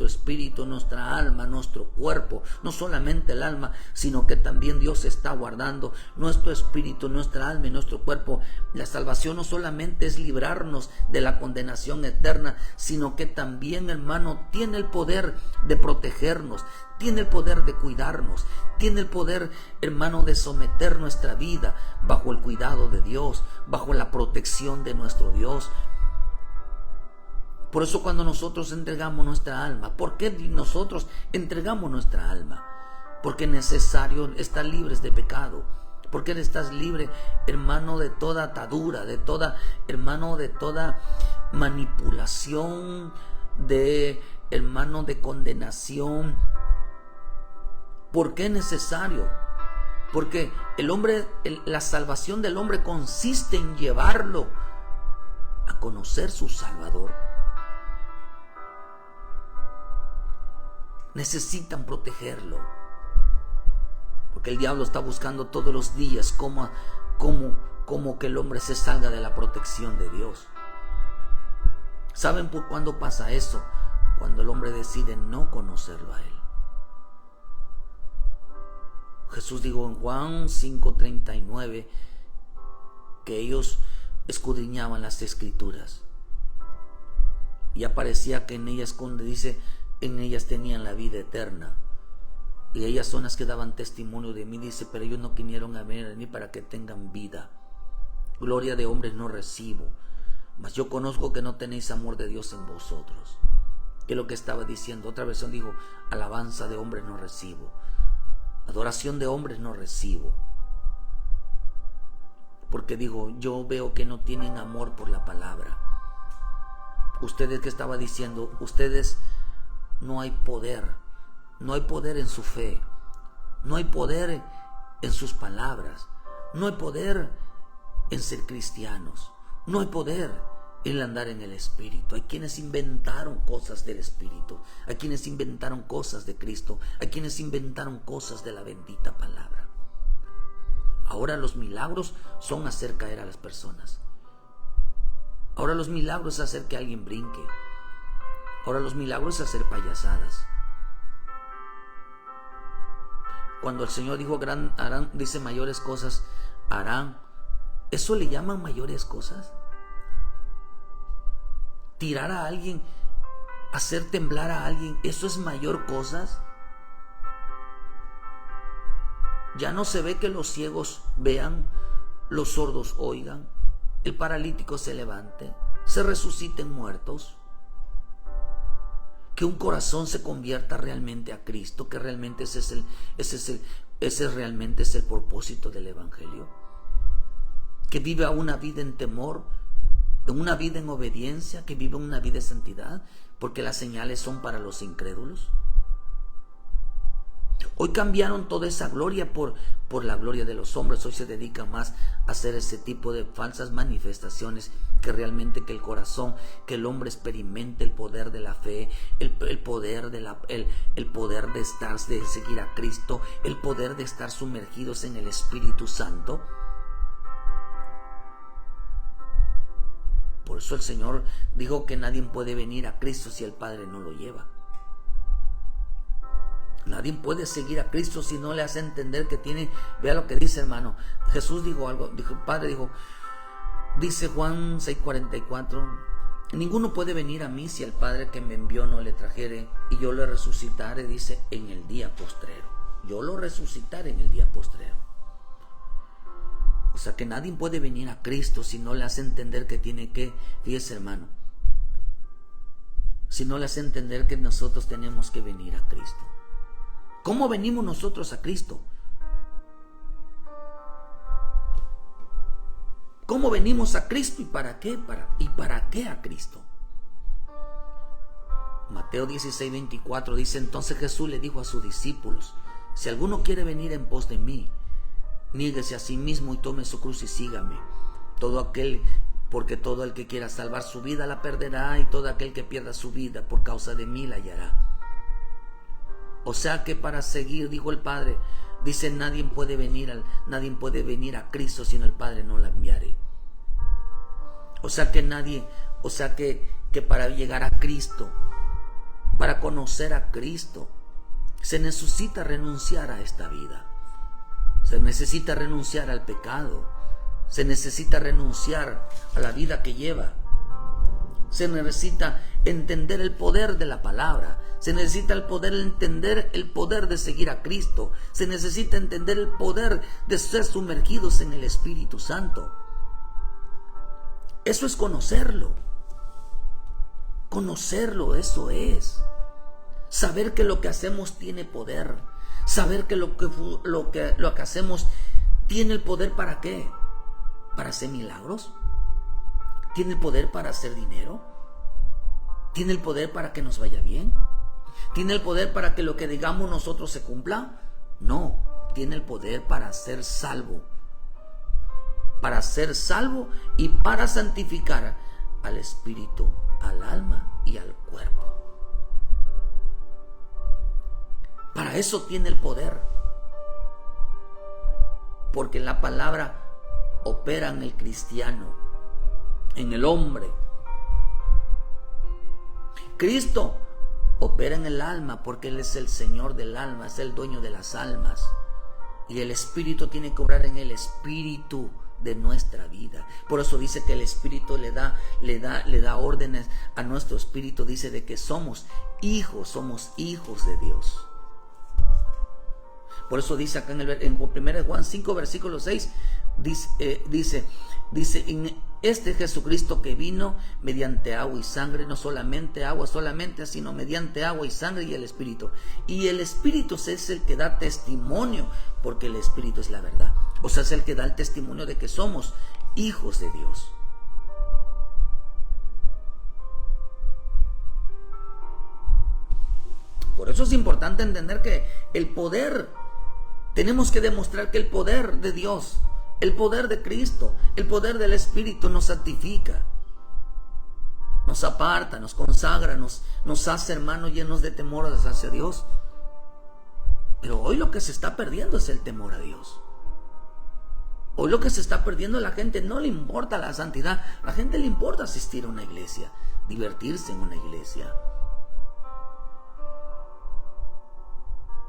Speaker 1: espíritu, nuestra alma, nuestro cuerpo, no solamente el alma, sino que también Dios está guardando nuestro espíritu, nuestra alma y nuestro cuerpo. La salvación no solamente es librarnos de la condenación eterna, sino que también, hermano, tiene el poder de protegernos, tiene el poder de cuidarnos, tiene el poder, hermano, de someter nuestra vida bajo el cuidado de Dios, bajo la protección de nuestro Dios. Por eso cuando nosotros entregamos nuestra alma, ¿por qué nosotros entregamos nuestra alma? Porque es necesario estar libres de pecado. Porque estás libre, hermano, de toda atadura, de toda manipulación, hermano, de condenación. ¿Por qué es necesario? Porque la salvación del hombre consiste en llevarlo a conocer su Salvador. Necesitan protegerlo, porque el diablo está buscando todos los días cómo que el hombre se salga de la protección de Dios. ¿Saben por cuándo pasa eso? Cuando el hombre decide no conocerlo a Él. Jesús dijo en Juan 5:39 que ellos escudriñaban las Escrituras y aparecía que en ellas, dice, en ellas tenían la vida eterna y ellas son las que daban testimonio de mí, dice, pero ellos no vinieron a venir a mí para que tengan vida. Gloria de hombres no recibo, mas yo conozco que no tenéis amor de Dios en vosotros. Que es lo que estaba diciendo. Otra versión dijo, alabanza de hombres no recibo, adoración de hombres no recibo. Porque digo, yo veo que no tienen amor por la palabra. Ustedes, que estaba diciendo, ustedes no hay poder en su fe, no hay poder en sus palabras, no hay poder en ser cristianos, no hay poder en andar en el Espíritu. Hay quienes inventaron cosas del Espíritu, hay quienes inventaron cosas de Cristo, hay quienes inventaron cosas de la bendita palabra. Ahora los milagros son hacer caer a las personas. Ahora los milagros es hacer que alguien brinque. Ahora los milagros es hacer payasadas. Cuando el Señor dijo harán, dice mayores cosas harán. ¿Eso le llaman mayores cosas? Tirar a alguien, hacer temblar a alguien, ¿eso es mayor cosas? Ya no se ve que los ciegos vean, los sordos oigan, el paralítico se levante, se resuciten muertos, que un corazón se convierta realmente a Cristo, que realmente ese realmente es el propósito del Evangelio, que viva una vida en temor, una vida en obediencia, que viva una vida de santidad, porque las señales son para los incrédulos. Hoy cambiaron toda esa gloria por la gloria de los hombres. Hoy se dedican más a hacer ese tipo de falsas manifestaciones que realmente que el corazón, que el hombre experimente el poder de la fe, el poder de estar, de seguir a Cristo, el poder de estar sumergidos en el Espíritu Santo. Por eso el Señor dijo que nadie puede venir a Cristo si el Padre no lo lleva. Nadie puede seguir a Cristo si no le hace entender que tiene. Vea lo que dice, hermano. Jesús dijo algo, dijo, el Padre dijo, dice Juan 6:44, ninguno puede venir a mí si el Padre que me envió no le trajere, y yo lo resucitaré, dice, en el día postrero. Yo lo resucitaré en el día postrero. O sea que nadie puede venir a Cristo si no le hace entender que tiene que, fíjese, hermano, si no le hace entender que nosotros tenemos que venir a Cristo. ¿Cómo venimos nosotros a Cristo? ¿Cómo venimos a Cristo y para qué? ¿Para qué a Cristo? Mateo 16:24 dice, entonces Jesús le dijo a sus discípulos, si alguno quiere venir en pos de mí, niéguese a sí mismo y tome su cruz y sígame. Porque todo el que quiera salvar su vida la perderá, y todo aquel que pierda su vida por causa de mí la hallará. O sea que para seguir, dijo el Padre, dice, nadie puede venir a Cristo si no el Padre no la enviare. O sea que nadie, o sea que para llegar a Cristo, para conocer a Cristo, se necesita renunciar a esta vida. Se necesita renunciar al pecado. Se necesita renunciar a la vida que lleva. Se necesita entender el poder de la palabra. Se necesita el poder entender el poder de seguir a Cristo. Se necesita entender el poder de ser sumergidos en el Espíritu Santo. Eso es conocerlo. Conocerlo, eso es. Saber que lo que hacemos tiene poder. Saber que lo que hacemos tiene el poder ¿para qué? ¿Para hacer milagros? ¿Tiene el poder para hacer dinero? ¿Tiene el poder para que nos vaya bien? ¿Tiene el poder para que lo que digamos nosotros se cumpla? No, tiene el poder para ser salvo. Para ser salvo y para santificar al espíritu, al alma y al cuerpo. Para eso tiene el poder. Porque la palabra opera en el cristiano, en el hombre. Cristo opera en el alma porque Él es el Señor del alma, es el dueño de las almas. Y el Espíritu tiene que obrar en el espíritu de nuestra vida. Por eso dice que el Espíritu le da órdenes a nuestro espíritu. Dice de que somos hijos de Dios. Por eso dice acá en 1 Juan 5 versículo 6, dice en este Jesucristo que vino mediante agua y sangre, no solamente agua sino mediante agua y sangre y el Espíritu. Y el Espíritu es el que da testimonio, porque el Espíritu es la verdad. O sea, es el que da el testimonio de que somos hijos de Dios. Por eso es importante entender que el poder, tenemos que demostrar que el poder de Dios, el poder de Cristo, el poder del Espíritu nos santifica, nos aparta, nos consagra, nos hace hermanos llenos de temor hacia Dios. Pero hoy lo que se está perdiendo es el temor a Dios. Hoy lo que se está perdiendo, la gente no le importa la santidad, la gente le importa asistir a una iglesia, divertirse en una iglesia.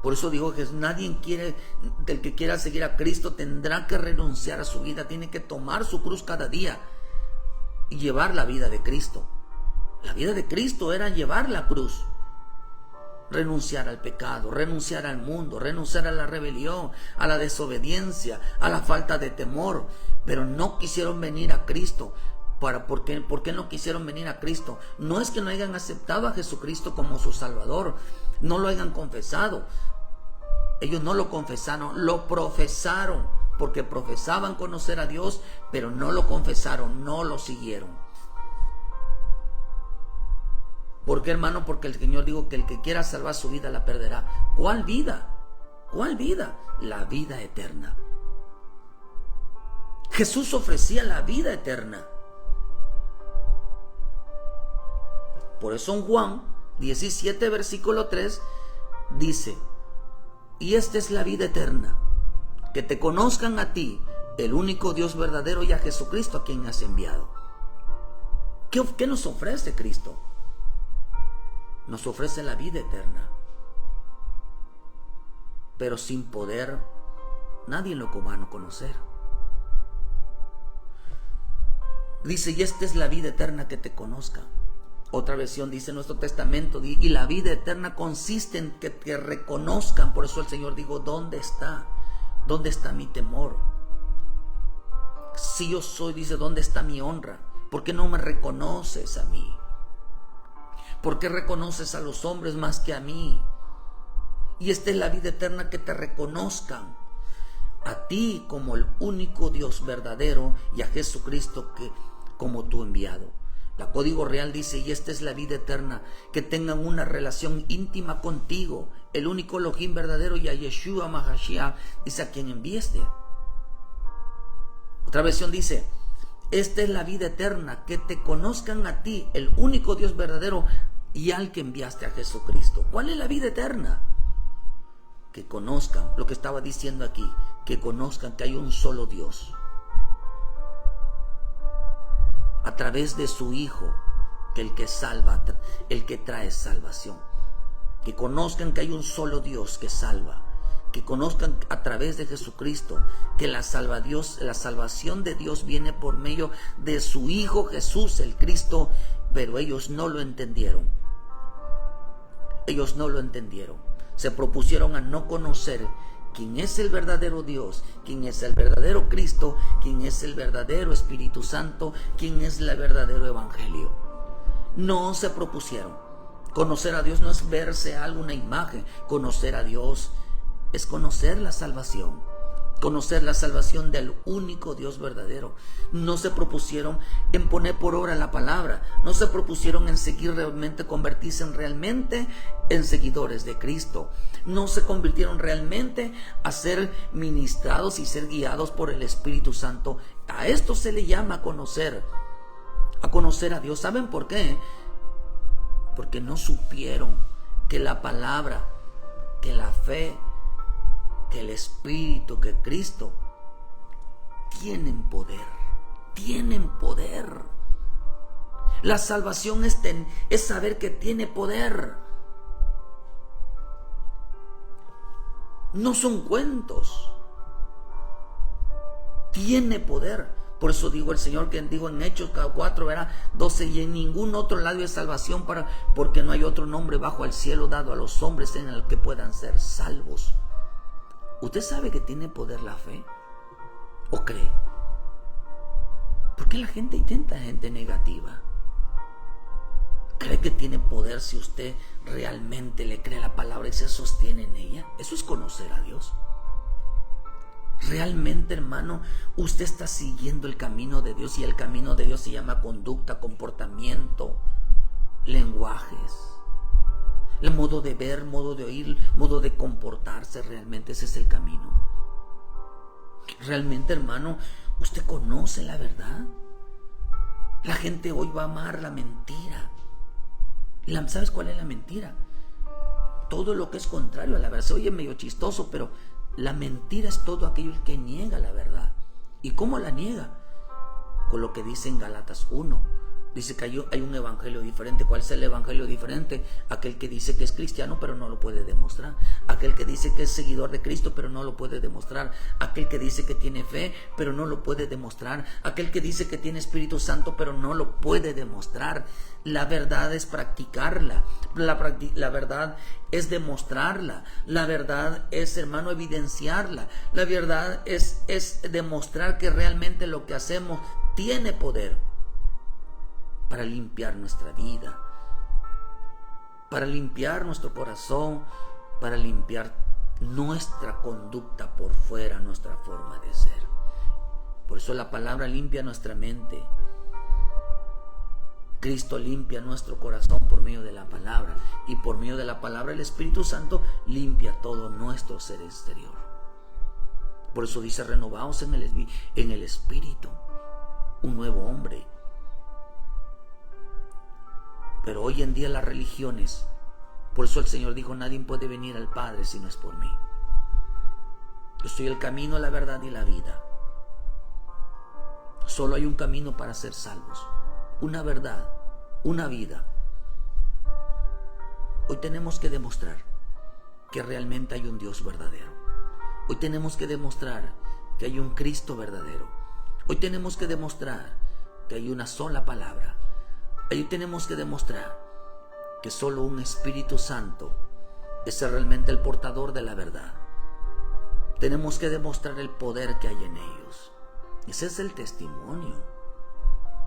Speaker 1: Por eso digo que el que quiera seguir a Cristo tendrá que renunciar a su vida, tiene que tomar su cruz cada día y llevar la vida de Cristo. La vida de Cristo era llevar la cruz, renunciar al pecado, renunciar al mundo, renunciar a la rebelión, a la desobediencia, a la falta de temor. Pero no quisieron venir a Cristo. ¿Por qué no quisieron venir a Cristo? No es que no hayan aceptado a Jesucristo como su Salvador, no lo hayan confesado. Ellos no lo confesaron, lo profesaron, porque profesaban conocer a Dios, pero no lo confesaron, no lo siguieron. ¿Por qué, hermano? Porque el Señor dijo que el que quiera salvar su vida la perderá. ¿Cuál vida? ¿Cuál vida? La vida eterna. Jesús ofrecía la vida eterna. Por eso en Juan 17 versículo 3 dice: y esta es la vida eterna, que te conozcan a ti, el único Dios verdadero, y a Jesucristo a quien has enviado. ¿Qué nos ofrece Cristo? Nos ofrece la vida eterna. Pero sin poder, nadie lo va a conocer. Dice: y esta es la vida eterna, que te conozcan. Otra versión dice en nuestro testamento, y la vida eterna consiste en que te reconozcan. Por eso el Señor dijo: ¿dónde está? ¿Dónde está mi temor? Si yo soy, dice, ¿dónde está mi honra? ¿Por qué no me reconoces a mí? ¿Por qué reconoces a los hombres más que a mí? Y esta es la vida eterna, que te reconozcan a ti como el único Dios verdadero, y a Jesucristo como tu enviado. La Código Real dice: y esta es la vida eterna, que tengan una relación íntima contigo, el único Elohim verdadero, y a Yeshua Mahashiach, dice, a quien enviaste. Otra versión dice: esta es la vida eterna, que te conozcan a ti, el único Dios verdadero, y al que enviaste, a Jesucristo. ¿Cuál es la vida eterna? Que conozcan lo que estaba diciendo aquí, que conozcan que hay un solo Dios. a través de su Hijo, que el que salva, el que trae salvación. Que conozcan que hay un solo Dios que salva. Que conozcan a través de Jesucristo que la salvación de Dios viene por medio de su Hijo Jesús el Cristo, pero ellos no lo entendieron. Ellos no lo entendieron. Se propusieron a no conocer quién es el verdadero Dios, quién es el verdadero Cristo, quién es el verdadero Espíritu Santo, quién es el verdadero Evangelio. No se propusieron. Conocer a Dios no es verse algo, una imagen. Conocer a Dios es conocer la salvación. Conocer la salvación del único Dios verdadero. No se propusieron en poner por obra la palabra. No se propusieron en seguir realmente, convertirse realmente en seguidores de Cristo. No se convirtieron realmente a ser ministrados y ser guiados por el Espíritu Santo. A esto se le llama conocer a Dios. ¿Saben por qué? Porque no supieron que la palabra, que la fe, que el Espíritu, que Cristo tienen poder. Tienen poder. La salvación es saber que tiene poder. No son cuentos. Tiene poder. Por eso digo el Señor que dijo en Hechos 4, 12, y en ningún otro lado de salvación, porque no hay otro nombre bajo el cielo dado a los hombres en el que puedan ser salvos. ¿Usted sabe que tiene poder la fe? ¿O cree? ¿Por qué la gente intenta gente negativa? ¿Cree que tiene poder si usted realmente le cree la palabra y se sostiene en ella? Eso es conocer a Dios. Realmente, hermano, usted está siguiendo el camino de Dios, y el camino de Dios se llama conducta, comportamiento, lenguajes. El modo de ver, modo de oír, modo de comportarse, realmente ese es el camino. Realmente, hermano, usted conoce la verdad. La gente hoy va a amar la mentira. ¿Sabes cuál es la mentira? Todo lo que es contrario a la verdad. Se oye medio chistoso, pero la mentira es todo aquello que niega la verdad. ¿Y cómo la niega? Con lo que dice en Gálatas 1. Dice que hay un evangelio diferente. ¿Cuál es el evangelio diferente? Aquel que dice que es cristiano pero no lo puede demostrar. Aquel que dice que es seguidor de Cristo pero no lo puede demostrar. Aquel que dice que tiene fe pero no lo puede demostrar. Aquel que dice que tiene Espíritu Santo pero no lo puede demostrar. La verdad es practicarla. La verdad es demostrarla. La verdad es, hermano, evidenciarla. La verdad es demostrar que realmente lo que hacemos tiene poder para limpiar nuestra vida, para limpiar nuestro corazón, para limpiar nuestra conducta por fuera, nuestra forma de ser. Por eso la palabra limpia nuestra mente. Cristo limpia nuestro corazón por medio de la palabra, y por medio de la palabra el Espíritu Santo limpia todo nuestro ser exterior. Por eso dice: renovaos en el Espíritu, un nuevo hombre. Pero hoy en día las religiones, por eso el Señor dijo: nadie puede venir al Padre si no es por mí. Yo soy el camino, la verdad y la vida. Solo hay un camino para ser salvos, una verdad, una vida. Hoy tenemos que demostrar que realmente hay un Dios verdadero. Hoy tenemos que demostrar que hay un Cristo verdadero. Hoy tenemos que demostrar que hay una sola palabra. Hoy tenemos que demostrar que solo un Espíritu Santo es realmente el portador de la verdad. Tenemos que demostrar el poder que hay en ellos. Ese es el testimonio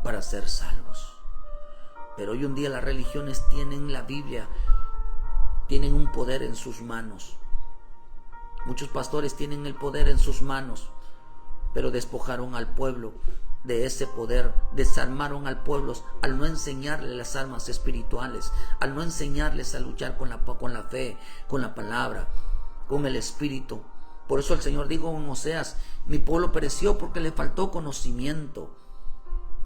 Speaker 1: para ser salvos. Pero hoy en día las religiones tienen la Biblia, tienen un poder en sus manos. Muchos pastores tienen el poder en sus manos, pero despojaron al pueblo de ese poder, desarmaron al pueblo al no enseñarles las armas espirituales, al no enseñarles a luchar con la fe, con la palabra, con el Espíritu. Por eso el Señor dijo en Oseas: mi pueblo pereció porque le faltó conocimiento.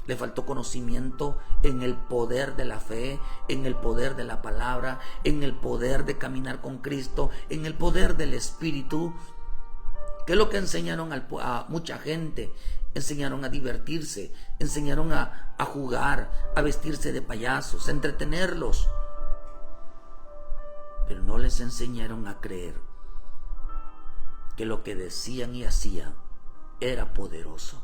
Speaker 1: Le faltó conocimiento en el poder de la fe, en el poder de la palabra, en el poder de caminar con Cristo, en el poder del Espíritu. ¿Qué es lo que enseñaron a mucha gente? Enseñaron a divertirse, enseñaron a jugar, a vestirse de payasos, a entretenerlos. Pero no les enseñaron a creer que lo que decían y hacían era poderoso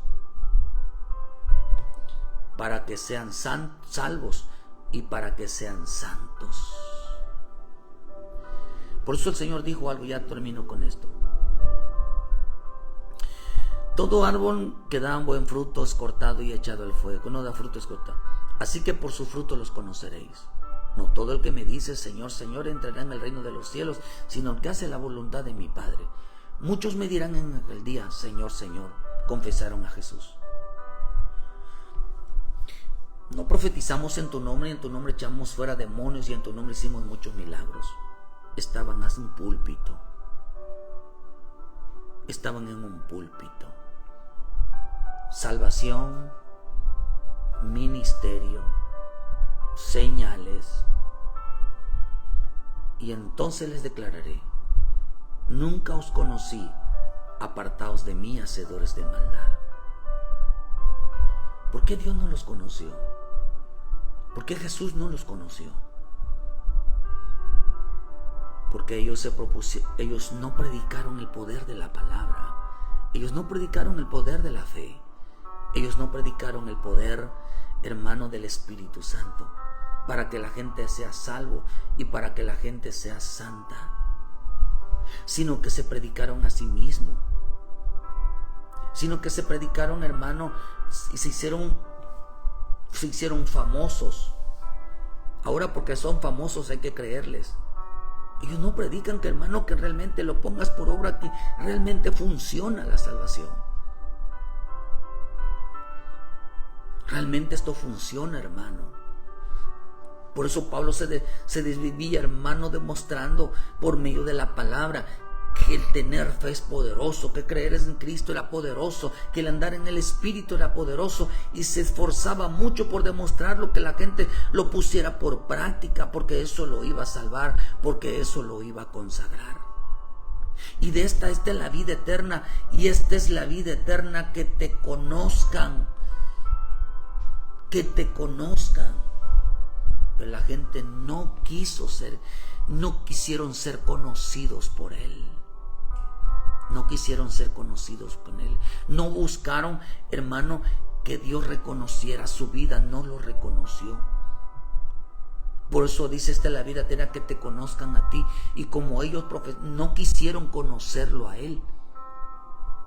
Speaker 1: para que sean salvos y para que sean santos. Por eso el Señor dijo algo, ya termino con esto. Todo árbol que da un buen fruto es cortado y echado al fuego. No da fruto es cortado. Así que por su fruto los conoceréis. No todo el que me dice Señor, Señor entrará en el reino de los cielos, sino el que hace la voluntad de mi Padre. Muchos me dirán en aquel día, Señor, Señor, confesaron a Jesús. No profetizamos en tu nombre, y en tu nombre echamos fuera demonios, y en tu nombre hicimos muchos milagros. Estaban en un púlpito. Estaban en un púlpito. Salvación, ministerio, señales. Y entonces les declararé: nunca os conocí, apartaos de mí, hacedores de maldad. ¿Por qué Dios no los conoció? ¿Por qué Jesús no los conoció? Porque ellos no predicaron el poder de la palabra. Ellos no predicaron el poder de la fe. Ellos no predicaron el poder, hermano, del Espíritu Santo, para que la gente sea salvo y para que la gente sea santa, sino que se predicaron a sí mismos, sino que se predicaron, hermano, y se hicieron famosos. Ahora, porque son famosos, hay que creerles. Ellos no predican que, hermano, que realmente lo pongas por obra, que realmente funciona la salvación. Realmente esto funciona, hermano. Por eso Pablo se desvivía, hermano, demostrando por medio de la palabra que el tener fe es poderoso, que creer en Cristo era poderoso, que el andar en el Espíritu era poderoso, y se esforzaba mucho por demostrarlo, que la gente lo pusiera por práctica, porque eso lo iba a salvar, porque eso lo iba a consagrar. Y de esta es la vida eterna, y esta es la vida eterna, que te conozcan, pero la gente no quisieron ser conocidos por Él. No quisieron ser conocidos por Él. No buscaron, hermano, que Dios reconociera su vida. No lo reconoció. Por eso dice la vida eterna, que te conozcan a ti. Y como ellos no quisieron conocerlo a Él,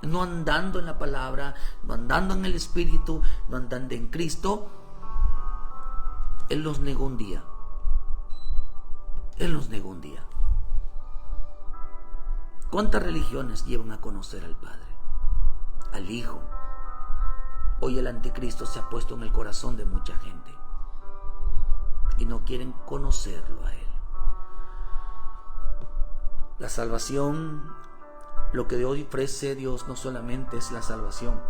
Speaker 1: no andando en la palabra, no andando en el Espíritu, no andando en Cristo, Él los negó un día. Él los negó un día. ¿Cuántas religiones llevan a conocer al Padre, al Hijo? Hoy el anticristo se ha puesto en el corazón de mucha gente y no quieren conocerlo a Él. La salvación, lo que hoy ofrece Dios, no solamente es la salvación,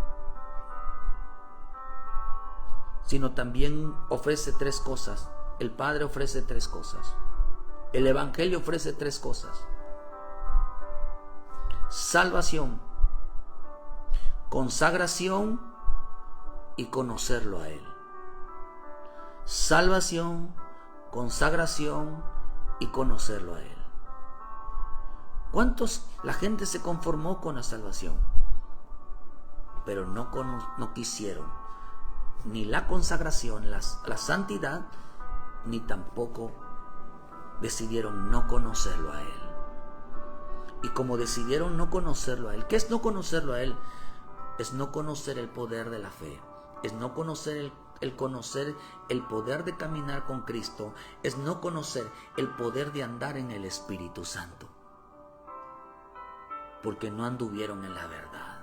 Speaker 1: sino también ofrece tres cosas. El Padre ofrece tres cosas. El Evangelio ofrece tres cosas: salvación, consagración y conocerlo a Él. Salvación, consagración y conocerlo a Él. La gente se conformó con la salvación, pero no quisieron ni la consagración, la santidad, ni tampoco decidieron no conocerlo a Él. Y como decidieron no conocerlo a Él, ¿qué es no conocerlo a Él? Es no conocer el poder de la fe, es no conocer el conocer el poder de caminar con Cristo, es no conocer el poder de andar en el Espíritu Santo, porque no anduvieron en la verdad.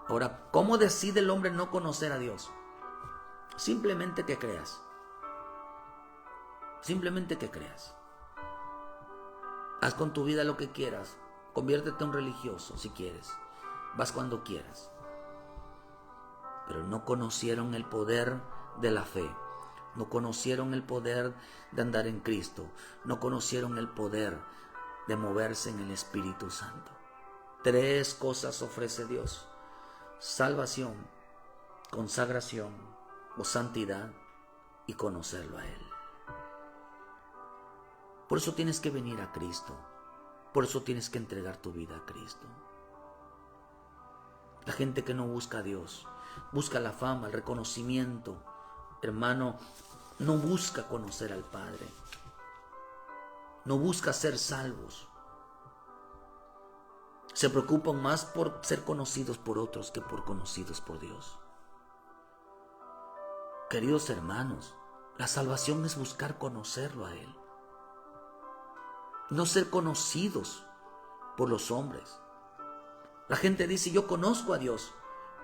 Speaker 1: Ahora, ¿cómo decide el hombre no conocer a Dios? Simplemente que creas. Simplemente que creas. Haz con tu vida lo que quieras. Conviértete en un religioso si quieres. Vas cuando quieras. Pero no conocieron el poder de la fe. No conocieron el poder de andar en Cristo. No conocieron el poder de moverse en el Espíritu Santo. 3 cosas ofrece Dios: salvación, consagración o santidad y conocerlo a Él. Por eso tienes que venir a Cristo. Por eso tienes que entregar tu vida a Cristo. La gente que no busca a Dios, busca la fama, el reconocimiento, hermano, no busca conocer al Padre. No busca ser salvos. Se preocupan más por ser conocidos por otros que por conocidos por Dios. Queridos hermanos, la salvación es buscar conocerlo a Él. No ser conocidos por los hombres. La gente dice: yo conozco a Dios,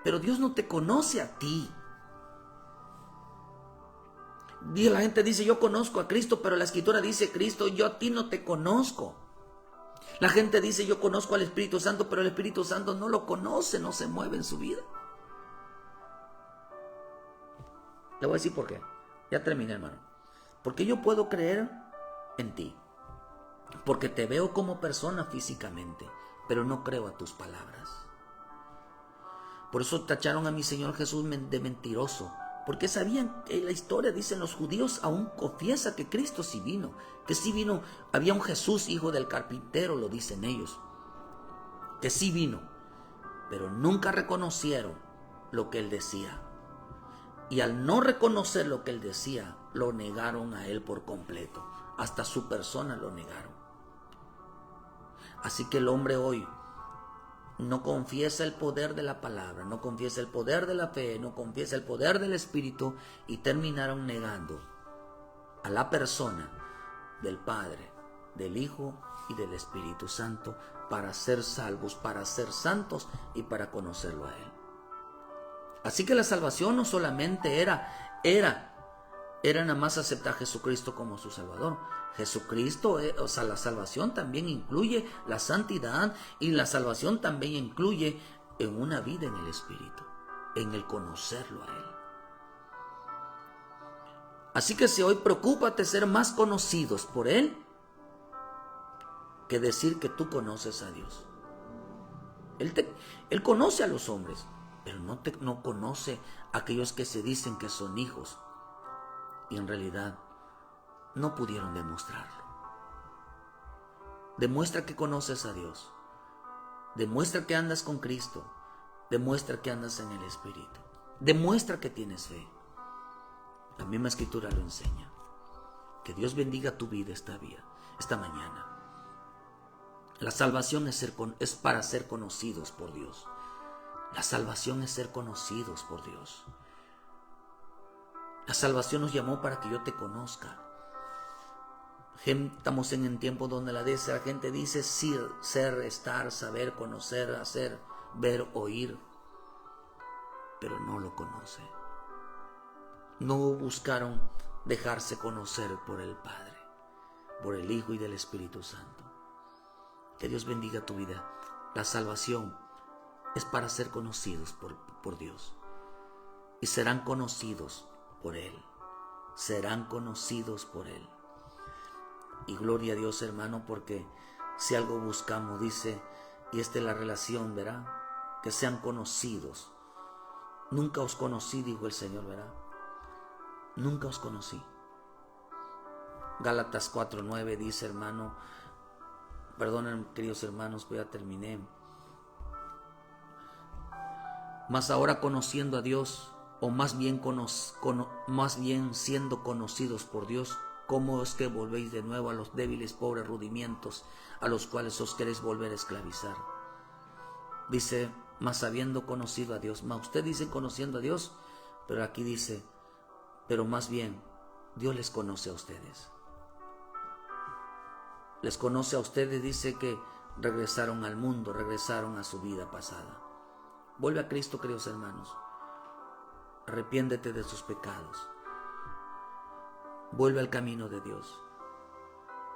Speaker 1: pero Dios no te conoce a ti. La gente dice: yo conozco a Cristo, pero la Escritura dice: Cristo, yo a ti no te conozco. La gente dice: yo conozco al Espíritu Santo, pero el Espíritu Santo no lo conoce, no se mueve en su vida. Le voy a decir por qué. Ya terminé, hermano. Porque yo puedo creer en ti, porque te veo como persona físicamente, pero no creo a tus palabras. Por eso tacharon a mi Señor Jesús de mentiroso, porque sabían que la historia, dicen los judíos, aún confiesa que Cristo sí vino, que sí vino. Había un Jesús, hijo del carpintero, lo dicen ellos, que sí vino, pero nunca reconocieron lo que Él decía. Y al no reconocer lo que Él decía, lo negaron a Él por completo. Hasta su persona lo negaron. Así que el hombre hoy no confiesa el poder de la palabra, no confiesa el poder de la fe, no confiesa el poder del Espíritu, y terminaron negando a la persona del Padre, del Hijo y del Espíritu Santo para ser salvos, para ser santos y para conocerlo a Él. Así que la salvación no solamente era nada más aceptar a Jesucristo como su Salvador. Jesucristo, la salvación también incluye la santidad, y la salvación también incluye en una vida en el Espíritu, en el conocerlo a Él. Así que si hoy preocúpate ser más conocidos por Él que decir que tú conoces a Dios. Él conoce a los hombres, pero no conoce a aquellos que se dicen que son hijos y en realidad no pudieron demostrarlo. Demuestra que conoces a Dios. Demuestra que andas con Cristo. Demuestra que andas en el Espíritu. Demuestra que tienes fe. La misma Escritura lo enseña. Que Dios bendiga tu vida esta mañana. La salvación es para ser conocidos por Dios. La salvación es ser conocidos por Dios. La salvación nos llamó para que yo te conozca. Estamos en un tiempo donde la gente dice ser, estar, saber, conocer, hacer, ver, oír, pero no lo conoce. No buscaron dejarse conocer por el Padre, por el Hijo y del Espíritu Santo. Que Dios bendiga tu vida. La salvación es para ser conocidos por Dios. Y serán conocidos por Él. Serán conocidos por Él. Y gloria a Dios, hermano, porque si algo buscamos, dice, y esta es la relación, ¿verdad? Que sean conocidos. Nunca os conocí, dijo el Señor, ¿verdad? Nunca os conocí. Gálatas 4:9 dice, hermano, perdonen, queridos hermanos, pues ya terminé. Mas ahora conociendo a Dios, o más bien siendo conocidos por Dios, ¿cómo es que volvéis de nuevo a los débiles, pobres rudimientos a los cuales os queréis volver a esclavizar? Dice, mas habiendo conocido a Dios. Usted dice conociendo a Dios, pero aquí dice, pero más bien Dios les conoce a ustedes. Les conoce a ustedes, dice que regresaron al mundo, regresaron a su vida pasada. Vuelve a Cristo, queridos hermanos. Arrepiéntete de sus pecados. Vuelve al camino de Dios.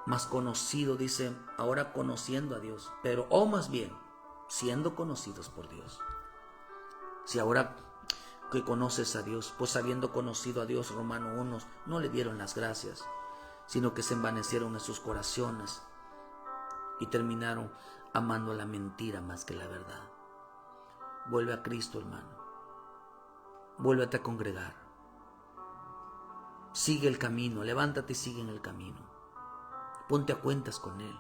Speaker 1: Más conocido, dice, ahora conociendo a Dios, pero más bien, siendo conocidos por Dios. Si ahora que conoces a Dios, pues habiendo conocido a Dios, Romano 1, no le dieron las gracias, sino que se envanecieron en sus corazones y terminaron amando la mentira más que la verdad. Vuelve a Cristo, hermano. Vuélvete a congregar. Sigue el camino, levántate y sigue en el camino. Ponte a cuentas con Él.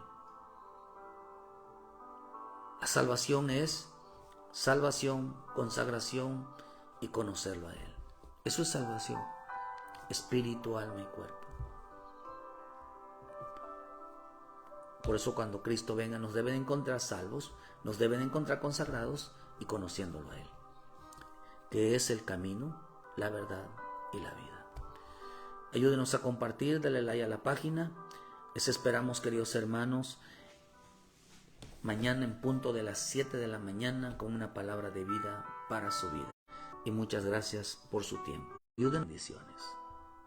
Speaker 1: La salvación es salvación, consagración y conocerlo a Él. Eso es salvación, espíritu, alma y cuerpo. Por eso cuando Cristo venga nos deben encontrar salvos, nos deben encontrar consagrados y conociéndolo a Él, que es el camino, la verdad y la vida. Ayúdenos a compartir, dale like a la página. Les esperamos, queridos hermanos, mañana en punto de las 7 de la mañana con una palabra de vida para su vida. Y muchas gracias por su tiempo. Ayuden, bendiciones.